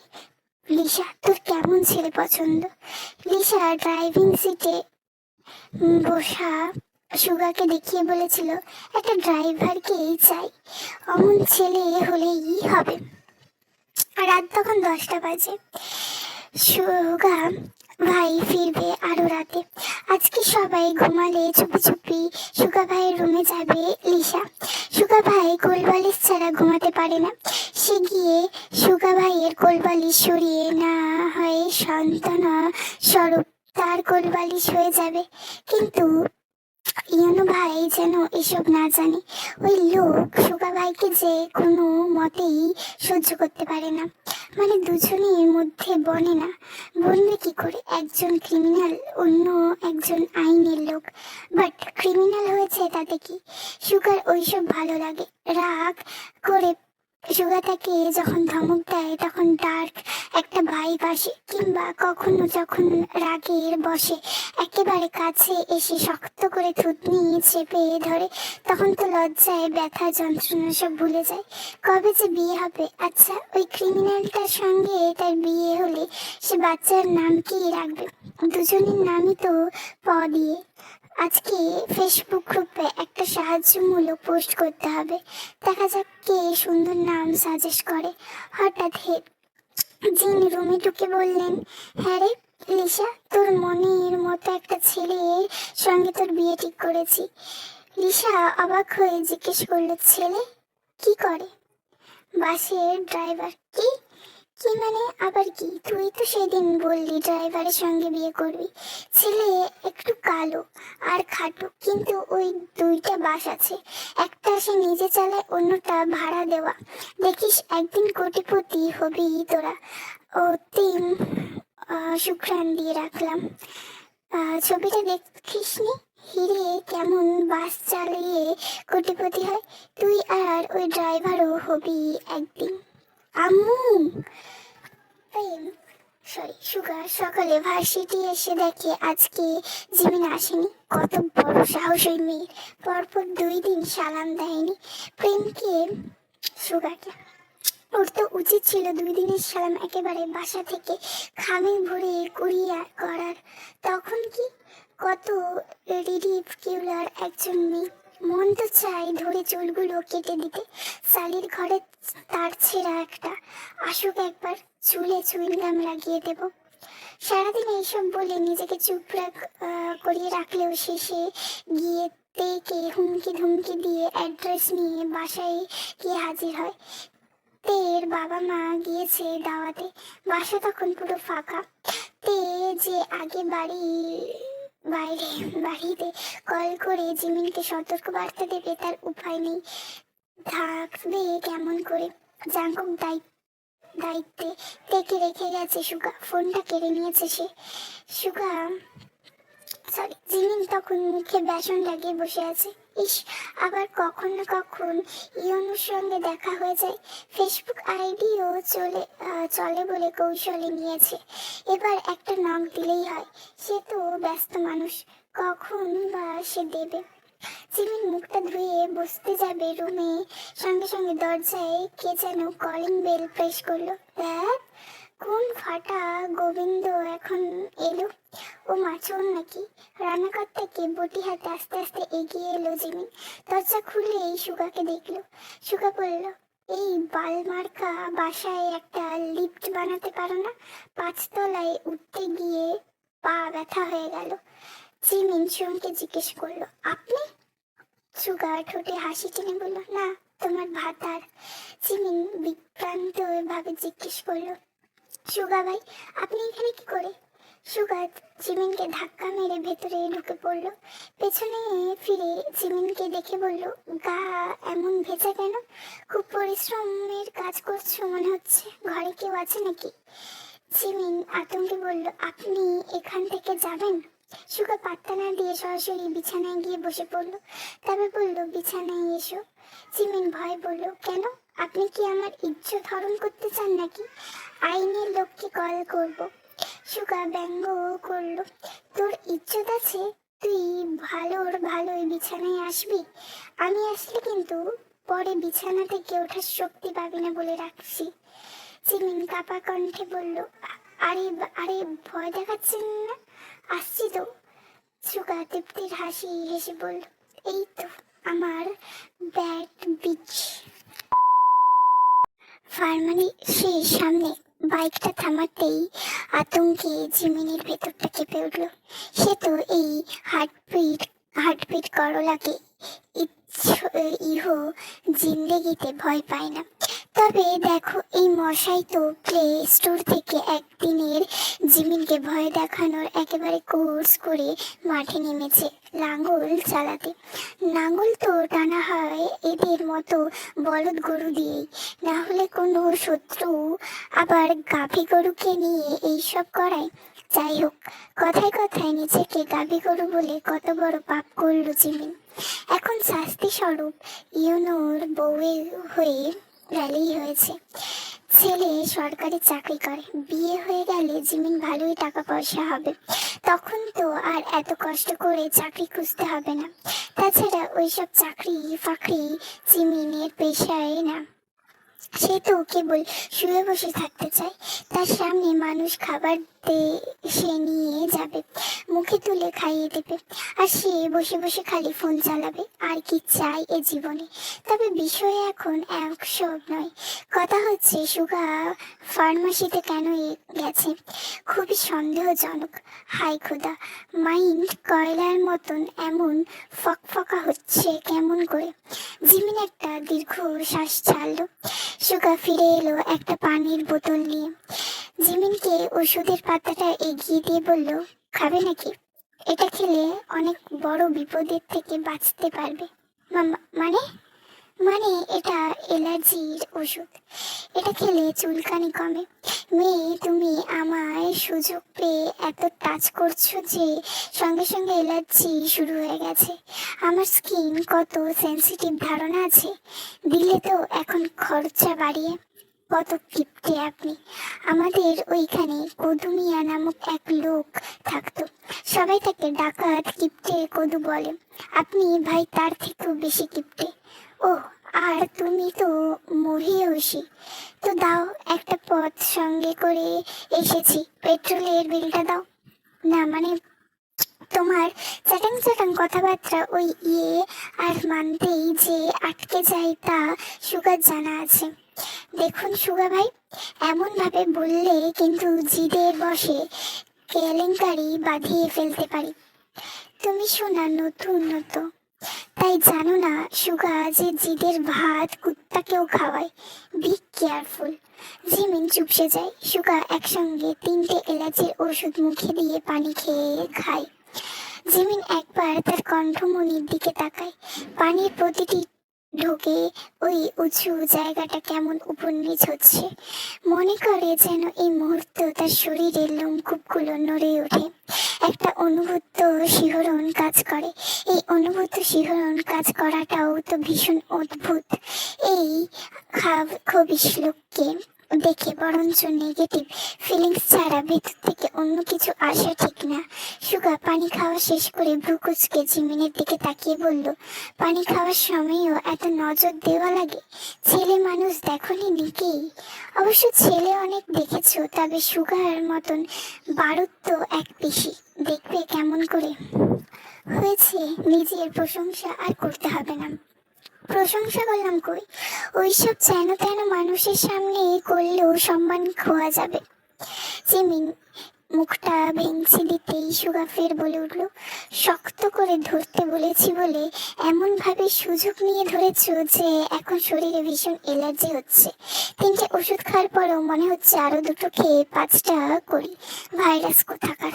লিসা, তোর কেমন ছেলে পছন্দ? লিসা ড্রাইভিং সিটে বসা সুগাকে দেখিয়ে বলেছিল, একটা ড্রাইভারকেই চাই, অমন ছেলে হলেই হবে। রাত তখন 10টা বাজে। সুগা ভাই ফিরবে আরো রাতে। আজকে সবাই ঘুমালে চুপি চুপি সুগা ভাইয়ের রুমে যাবে লিসা। সুগা ভাই কোলবালিশ ছাড়া ঘুমাতে পারে না। সে গিয়ে সুগা ভাইয়ের কোলবালিশ সরিয়ে না হয় সান্ত্বনা স্বরূপ তার কোলবালিশ হয়ে যাবে। কিন্তু ইয়ানু ভাই যেন এসব না জানে। ওই লোক সুগা ভাইকে যে কোনো মতেই সহ্য করতে পারে না। মানে দুজনের মধ্যে বনে না। বলবে কি করে? একজন ক্রিমিনাল, অন্য একজন আইনের লোক। বাট ক্রিমিনাল হয়েছে তাতে কি? সুগার ওইসব ভালো লাগে। রাগ করে সুগা তাকে যখন ধমক দেয় তখন ডার্ক একটা ভাইব আসে। কিংবা কখনো যখন রাগের বসে একেবারে কাছে এসে শক্ত করে থুতনি চেপে ধরে, তখন তো লজ্জায় ব্যথা যন্ত্রণা সব ভুলে যায়। কবে যে বিয়ে হবে? আচ্ছা, ওই ক্রিমিনালটার সঙ্গে তার বিয়ে হলে সে বাচ্চার নাম কি রাখবে? দুজনের নামই তো প দিয়ে। আজকে ফেসবুক গ্রুপে একটা সাহায্যমূলক পোস্ট করতে হবে। দেখা যাক কে সুন্দর নাম সাজেস্ট করে। হঠাৎ জিন রুমে ঢুকে বললেন, হ্যাঁ রে লিসা, তোর মনের মতো একটা ছেলের সঙ্গে তোর বিয়ে ঠিক করেছি। লিসা অবাক হয়ে জিজ্ঞেস করলো, ছেলে কি করে? বাসের ড্রাইভার। কি কি মানে আবার কি? তুই তো সেদিন বললি ড্রাইভারের সঙ্গে বিয়ে করবি। ছেলে একটু কালো আর খাটো, কিন্তু ওই দুইটা বাস আছে, একটা সে নিজে চালায়, অন্যটা ভাড়া দেওয়া। দেখিস একদিন কোটিপতি হবি তোরা। ও তিন শুক্রান দিয়ে রাখলাম। ছবিটা দেখিসনি? হিরে কেমন বাস চালিয়ে কোটিপতি হয়। তুই আর ওই ড্রাইভারও হবি একদিন। আম্মু, সুগা সকালে ভার্সিটি এসে দেখে আজকে জিমিন আসেনি। কত বড় সাহস ওই মেয়ের! পরপর 2 দিন সালাম দেয়নি প্রেমকে সুগাকে। ওর তো উচিত ছিল 2 দিনের সালাম একেবারে বাসা থেকে খামে ভরে কুরিয়ার করার। তখন কি কত রিডিকিউলার একজন মেয়ে! মন তো চাই ধরে চুলগুলো কেটে দিতে। সালির ঘরে তার ছেঁড়া একটা, আসুক একবার, চুলে চুইংগাম লাগিয়ে দেব। সারাদিন এইসব বলে নিজেকে চুপ করিয়ে রাখলেও শেষে গিয়ে তেকে হুমকি ধুমকি দিয়ে অ্যাড্রেস নিয়ে বাসায় গিয়ে হাজির হয়। তের বাবা মা গিয়েছে দাওয়াতে। বাসা তখন পুরো ফাঁকা। তে যে আগে বাড়িতে কল করে জিমিনকে সতর্ক বার্তা দেবে তার উপায় নেই। থাকবে কেমন করে? জাঙ্কুক দায়িত্বে তেকে রেখে গেছে সুগা। ফোনটা কেড়ে নিয়েছে সে। সুগা জিমিন তখন মুখে বেসন লাগিয়ে বসে আছে। ইস, আবার কখন না কখন ইয়নুর সঙ্গে দেখা হয়ে যায়। ফেসবুক আইডিও চলে বলে কৌশলে নিয়েছে। এবার একটা নক দিলেই হয়। সে তো ব্যস্ত মানুষ, কখন বা সে দেবে। জিমিন মুখটা ধুয়ে বসতে যাবে রুমে, সঙ্গে সঙ্গে দরজায় কে যেন কলিং বেল প্রেস করলো। দেখ কোন ফাটা গোবিন্দ এখন এলো। ও মাছুর নাকি? রান্নাঘর থেকে বটি হাতে আস্তে আস্তে এগিয়ে এলো জিমিন। দরজা খুলেই সুগাকে দেখলো। সুগা বলল, এই বালমার্কা বাসায় একটা লিফট বানাতে পারো না? 5 তলায় উঠতে গিয়ে পা ব্যথা হয়ে গেল। জিমিন চমকে জিজ্ঞেস করলো, আপনি? সুগা ঠোঁটে হাসি টেনে বলল, না, তোমার ভাতার। জিমিন বিভ্রান্ত ভাবে জিজ্ঞেস করলো, সুগা ভাই আপনি এখানে কি করে? সুগা জিমিনকে ধাক্কা মেরে ভেতরে ঢুকে পড়ল। পেছনে ফিরে জিমিনকে দেখে বলল, গা এমন ভেজা কেন? খুব পরিশ্রমের কাজ করছো মনে হচ্ছে। ঘরে কেউ আছে নাকি? জিমিন আতঙ্কে বলল, আপনি এখান থেকে যাবেন? সুগা পাত্তা না দিয়ে সরাসরি বিছানায় গিয়ে বসে পড়ল। তবে বলল, বিছানায় এসো। জিমিন ভয় বলল, কেন? আপনি কি আমার ইজ্জত হরণ করতে চান নাকি? আইনের লোককে কল করব। সুগা ব্যঙ্গ করল, তোর ইজ্জত আছে? তুই ভালোই বিছানায় আসবি। আমি আসলে কিন্তু পরে বিছানা থেকে ওঠার শক্তি পাবি না বলে রাখছি। জিমিন কাপা কণ্ঠে বলল, আরে আরে ভয় দেখাচ্ছেন না, আসছি তো। সুগা তৃপ্তির হাসি হেসে বলল, এই তো আমার ব্যাট বিচ। ফার্মাসির সামনে বাইকটা থামাতেই আতঙ্কে জিমিনের ভেতরটা কেঁপে উঠল। সে তো এই হার্টবিট করলাকে ইহো জিন্দেগিতে ভয় পায় না। তবে দেখো, এই মশাই তো প্লে স্টোর থেকে একদিনের জিমিনকে ভয় দেখানোর একেবারে কোর্স করে মাঠে নেমেছে লাঙ্গল চালাতে। লাঙ্গল তো টানা হয় এদের মতো বলদ গরু দিয়েই, না হলে কোনো শত্রু আবার গাভী গরুকে নিয়ে এইসব করায়। যাই হোক, কথায় কথায় নিজেকে গাভী গরু বলে কত বড় পাপ করল জিমিন। এখন শাস্তি স্বরূপ ইউনোর বউয়ের হয়ে র্যালি হয়েছে। ছেলে সরকারি চাকরি করে, বিয়ে হয়ে গেলে জিমিন ভালোই টাকা পয়সা হবে, তখন তো আর এত কষ্ট করে চাকরি খুঁজতে হবে না। তাছাড়া ওইসব চাকরি ফাকরি জিমিনের পেশায় না। সে তো কেবল শুয়ে বসে থাকতে চায়, তার সামনে মানুষ খাবার সে নিয়ে যাবে, মুখে তুলে খাইয়ে দেবে, আর সে বসে বসে খালি ফোন চালাবে। আর কি চাই এ জীবনে? তবে বিষয় এখন একসব নয়, কথা হচ্ছে সুগা ফার্মাসিতে কেন গেছে। খুবই সন্দেহজনক। হাই খোদা, মাইন্ড কয়লার মতন এমন ফকফকা হচ্ছে কেমন করে? জিমিন একটা দীর্ঘ শ্বাস ছাড়লো। সুগা ফিরে এলো একটা পানির বোতল নিয়ে। জিমিনকে ওষুধের পাতাটা এগিয়ে দিয়ে বলল, খাবে নাকি? এটা খেলে অনেক বড় বিপদের থেকে বাঁচতে পারবে। মানে মানে এটা অ্যালার্জির ওষুধ, এটা খেলে চুলকানি কমে। মেয়ে, তুমি আমায় সুযোগ পেয়ে এত টাচ করছো যে সঙ্গে সঙ্গে অ্যালার্জি শুরু হয়ে গেছে। আমার স্কিন কত সেন্সিটিভ ধারণা আছে? দিলে তো এখন খরচা বাড়িয়ে। কত কিপ্টে আপনি! আমাদের ওইখানে কদুমিয়া নামক এক লোক থাকতো, সবাই তাকে ডাকাত কিপ্টে কদু বলে। আপনি ভাই তার থেকেও বেশি কিপ্টে। ও, আর তুমি তো মহিয়সী। তো দাও, একটা পথ সঙ্গে করে এসেছি, পেট্রোলের বিলটা দাও। না মানে, তোমার চ্যাটাং চ্যাটাং কথাবার্তা ওই আর মানতেই যে আটকে যায় তা সুগার জানা আছে। দেখুন সুগা ভাই, এমন ভাবে বললে কিন্তু জিদের বসে কেলেঙ্কারি বাঁধিয়ে ফেলতে পারি। তুমি শোনা নতুন নতো, তাই জানো না সুগা যে জিদের ভাত কুত্তাকেও খাওয়ায়। Be careful. জিমিন চুপসে যায়। সুগা একসঙ্গে 3টে এলাচির ওষুধ মুখে দিয়ে পানি খেয়ে খায়। জিমিন একবার তার কণ্ঠমণির দিকে তাকায়। পানির প্রতিটি ঢোকে ওই উঁচু জায়গাটা কেমন উপর নিচ হচ্ছে। মনে করে যেন এই মুহূর্ত তার শরীরের লোমকূপগুলো নড়ে ওঠে। একটা অনুভূত শিহরণ কাজ করে। এই অনুভূত শিহরণ কাজ করাটাও তো ভীষণ অদ্ভুত। এই খবিশ লোককে দেখে বরঞ্চ নেগেটিভ ফিলিংস ছাড়া ভেতর থেকে অন্য কিছু আসা ঠিক না। সুগা পানি খাওয়া শেষ করে ভ্রুকুচকে জিমিনের দিকে তাকিয়ে বলল, পানি খাওয়ার সময়ও এত নজর দেওয়া লাগে? ছেলে মানুষ দেখনি দিকেই? অবশ্য ছেলে অনেক দেখেছো, তবে সুগার মতন বারুদ তো এক পিসি, দেখবে কেমন করে। হয়েছে, নিজের প্রশংসা আর করতে হবে না। প্রশংসা করলাম কই? ওইসব যেন তেন মানুষের সামনে করলেও সম্মান খোয়া যাবে। জিমিন মুখটা ভেঙচি দিতেই সুগা ফের বলে উঠল, শক্ত করে ধরতে বলেছি বলে এমন ভাবে সুযোগ নিয়ে ধরেছ যে এখন শরীরে ভীষণ অ্যালার্জি হচ্ছে। 3টে ওষুধ খাওয়ার পরেও মনে হচ্ছে আরো 2টো খেয়ে 5টা করি। ভাইরাস কোথাকার।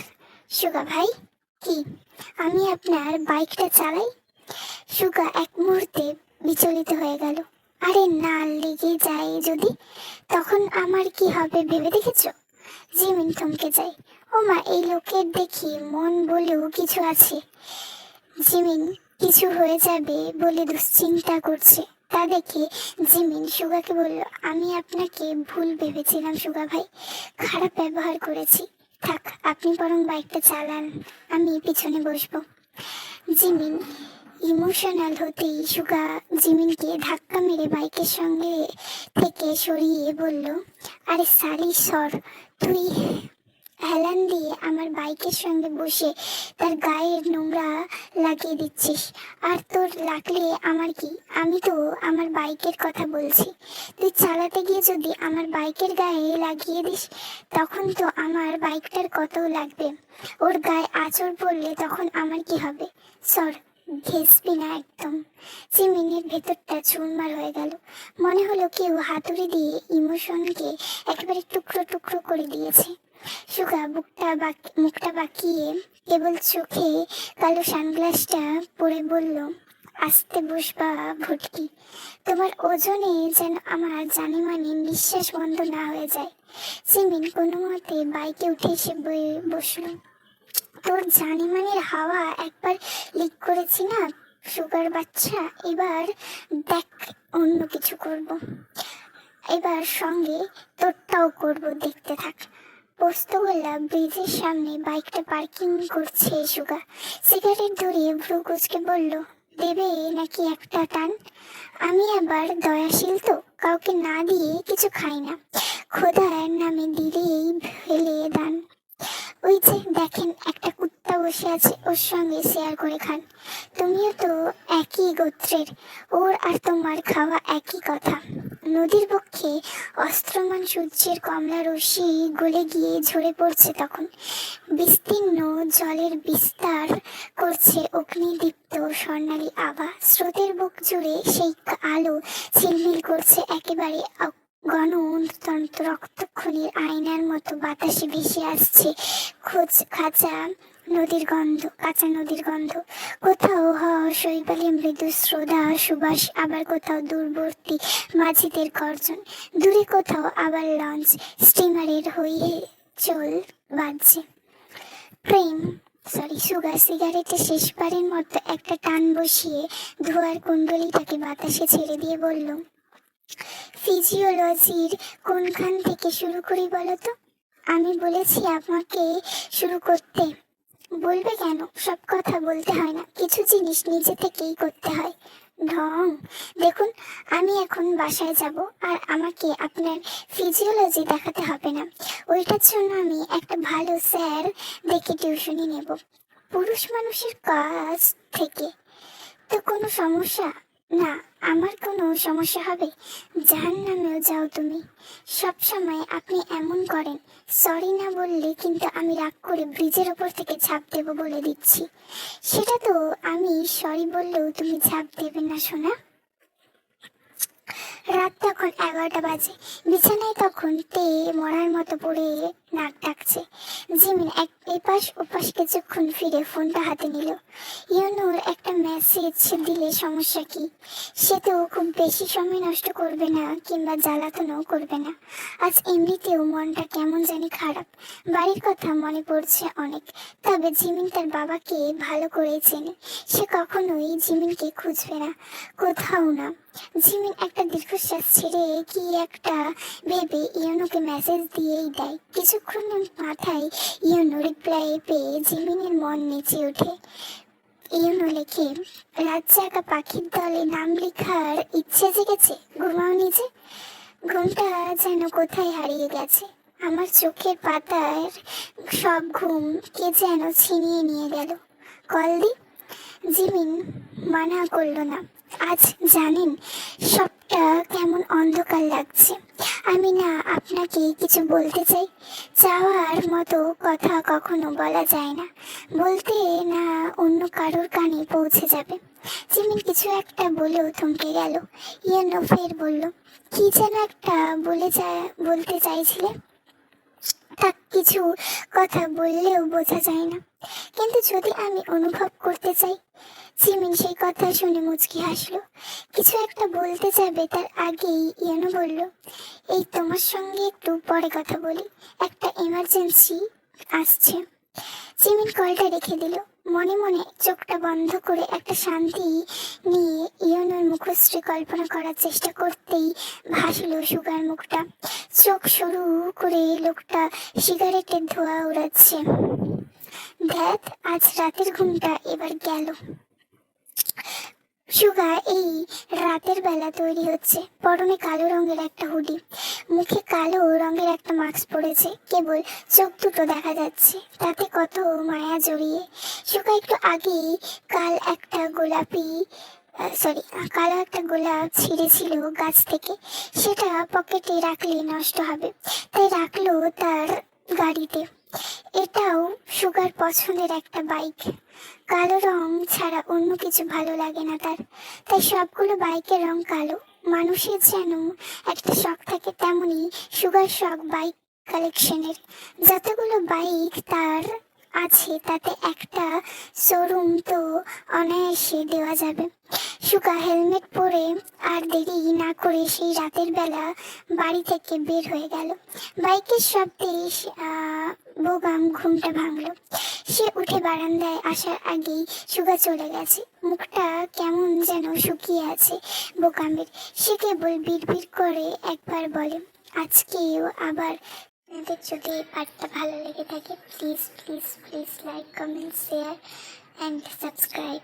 সুগা ভাই, কি আমি আপনার বাইকটা চালাই? সুগা এক মুহূর্তে বিচলিত হয়ে গেল। আরে না, লেগে যায় যদি? তখন আমার কি হবে ভেবে দেখেছো? জিমিন থমকে যায়। ও মা, এই লোকের দেখি মন বলেও কিছু আছে। জিমিন কিছু হয়ে যাবে বলে দুশ্চিন্তা করছে, তা দেখে জিমিন সুগাকে বলল, আমি আপনাকে ভুল ভেবেছিলাম সুগা ভাই, খারাপ ব্যবহার করেছি। থাক, আপনি বরং বাইকটা চালান, আমি পিছনে বসবো। জিমিন ইমোশনাল হতেই সুগা জিমিনকে ধাক্কা মেরে বাইকের সঙ্গে থেকে সরিয়ে বলল, আরে সালি সর, তুই হেলান দিয়ে আমার বাইকের সঙ্গে বসে তার গায়ের নোংরা লাগিয়ে দিচ্ছিস। আর তোর লাগলে আমার কি, আমি তো আমার বাইকের কথা বলছি। তুই চালাতে গিয়ে যদি আমার বাইকের গায়ে লাগিয়ে দিস তখন তো আমার বাইকটার কত লাগবে, ওর গায়ে আঁচড় পড়লে তখন আমার কি হবে? সর, ঘেসবি না একদম। জিমিনের ভেতরটা চুরমার হয়ে গেল। মনে হলো কেউ হাতুড়ি দিয়ে ইমোশনকে একেবারে টুকরো টুকরো করে দিয়েছে। সুগা মুখটা বাঁকিয়ে কেবল চোখে কালো সানগ্লাসটা পরে বলল, আস্তে বসবা ভুটকি, তোমার ওজনে যেন আমার জানেমানে নিঃশ্বাস বন্ধ না হয়ে যায়। জিমিন কোনো মতে বাইকে উঠে এসে বসলো। তোর জানেমানের হাওয়া একবার লিক করেছি না সুগার বাচ্চা, এবার দেখ অন্য কিছু করব, এবার সঙ্গে তোরটাও করব, দেখতে থাক। পোস্তগোল্লা ব্রিজের সামনে বাইকটা পার্কিং করছে সুগা। সিগারেট ধরিয়ে ভ্রু কুচকে বলল, দেবে নাকি একটা টান? আমি আবার দয়াশীল তো, কাউকে না দিয়ে কিছু খাই না, খোদার নামে দিলেই ফেলে দান। ওই যে দেখেন একটা কুত্তা বসে আছে, ওর সঙ্গে শেয়ার করে খান। তুমিও তো একই গোত্রের, ওর আর তোমার খাওয়া একই কথা। নদীর পক্ষে অস্ত্রমান সূর্যের কমলা রশ্মি গলে গিয়ে ঝরে পড়ছে তখন। বিস্তীর্ণ জলের বিস্তার করছে অগ্নিদীপ্ত স্বর্ণালী আভা। স্রোতের বুক জুড়ে সেই আলো ঝিলমিল করছে একেবারে গণতন্ত্র রক্তক্ষণীর আয়নার মতো বাতাসে ভেসে আসছে কাঁচা নদীর গন্ধ। কোথাও শৈবালে মৃদু শ্রোতা সুবাস, আবার কোথাও দূরবর্তী মাঝিদের গর্জন, দূরে কোথাও আবার লঞ্চ স্টিমারের হয়ে চল বাজছে। সুগা সিগারেটে শেষবারের মতো একটা টান বসিয়ে ধোয়ার কুণ্ডলিটাকে বাতাসে ছেড়ে দিয়ে বলল, ফিজিওলজির কোনখান থেকে শুরু করি বলো তো? আমি বলেছি আমাকে শুরু করতে। বলবে কেন? সব কথা বলতে হয় না, কিছু জিনিস নিজে থেকেই করতে হয়। ঢং। দেখুন, আমি এখন বাসায় যাব, আর আমাকে আপনার ফিজিওলজি দেখাতে হবে না। ওইটার জন্য আমি একটা ভালো স্যার দেখে টিউশনি নেব পুরুষ মানুষের কাছ থেকে। তো কোনো সমস্যা? না, আমার কোনো সমস্যা হবে? জাহান্নামেও যাও তুমি। সব সময় আপনি এমন করেন, সরি না বললে কিন্তু আমি রাগ করে ব্রিজের ওপর থেকে ঝাঁপ দেবো বলে দিচ্ছি। সেটা তো আমি সরি বললেও তুমি ঝাঁপ দেবে না সোনা। রাত তখন 11টা বাজে। বিছানায় তখন মরার মতো পড়ে নাক ডাকছে। জিমিন এপাশ ওপাশ কিছুক্ষণ ফিরে ফোনটা হাতে নিল। ইউনোর একটা মেসেজ দিলে সমস্যা কি? সে তো খুব বেশি সময় নষ্ট করবে না, কিংবা জ্বালাতনও করবে না। আজ এমনিতেও মনটা কেমন জানি খারাপ। বাড়ির কথা মনে পড়ছে অনেক। তবে জিমিন তার বাবাকে ভালো করেই চেনে, সে কখনোই জিমিনকে খুঁজবে না, কোথাও না। জিমিন একটা দীর্ঘশ্বাস ছেড়ে কি একটা ভেবে ইউনোকে মেসেজ দিয়েই দেয়। কিছুক্ষণের মাথায় ইউনো রিপ্লাই পেয়ে জিমিনের মন নেচে ওঠে। ইউনো লেখে, রাত জাগা পাখির দলে নাম লেখার ইচ্ছে জেগেছে, ঘুমাও নিজে। ঘুমটা যেন কোথায় হারিয়ে গেছে। আমার চোখের পাতার সব ঘুম কে যেন ছিনিয়ে নিয়ে গেল। কল দি। জিমিন মানা করলো না। আজ জানেন সবটা কেমন অন্ধকার লাগছে। আমি না আপনাকে কিছু বলতে চাই, চাওয়ার মতো কথা কখনো বলা যায় না, বলতে না অন্য কারোর কানে পৌঁছে যাবে। জিমিন কিছু একটা বলেও থমকে গেল। ইয়ানো ফের বলল, কি যেন একটা বলতে চাইছিলে? তা কিছু কথা বললেও বোঝা যায় না, কিন্তু যদি আমি অনুভব করতে চাই। জিমিন সেই কথা শুনে মুচকি হাসলো। কিছু একটা বলতে যাবে তার আগেই ইয়ানো বলল, এই তোমার সঙ্গে একটু পরে কথা বলি, একটা এমার্জেন্সি আসছে। জিমিন কলটা রেখে দিল। মনে মনে চোখটা বন্ধ করে একটা শান্তি নিয়ে ইয়নোর মুখশ্রী কল্পনা করার চেষ্টা করতেই ভাসলো সুগার মুখটা। চোখ সরু করে লোকটা সিগারেটের ধোঁয়া উড়াচ্ছে। ধ্যাত, আজ রাতের ঘুমটা এবার গেল। সুগা এই রাতের বেলা তৈরি হচ্ছে, পরনে কালো রঙের একটা হুডি, মুখে কালো রঙের একটা মাস্ক পরেছে, কেবল চোখ দুটো দেখা যাচ্ছে, তাতে কত মায়া জড়িয়ে। সুগা একটু আগেই কাল একটা গোলাপি সরি কালো একটা গোলাপ ছিঁড়েছিল গাছ থেকে, সেটা পকেটে রাখলে নষ্ট হবে, তাই রাখলো তার গাড়িতে। এটাও সুগার পছন্দের একটা বাইক, কালো রং ছাড়া অন্য কিছু ভালো লাগে না তার, তাই সবগুলো বাইকের রং কালো। মানুষের যেন একটা শখ থাকে, তেমনি সুগার শখ বাইক কালেকশনের। যতগুলো বাইক তার আছে তাতে একটা শোরুম তো অনায়াসে দেওয়া যাবে। সুগা হেলমেট পরে আর দেরি না করে সেই রাতের বেলা বাড়ি থেকে বের হয়ে গেল। বাইকের শব্দে বোগাম ঘুমটা ভাঙলো। সে উঠে বারান্দায় আসার আগেই সুগা চলে গেছে, মুখটা কেমন যেন শুকিয়ে আছে বোকামের। সে কেবল বিড়বিড় করে একবার বলে, আজকেও আবার। আপনাদের যদি এই পার্টটা ভালো লেগে থাকে, please please please like, comment, share and subscribe.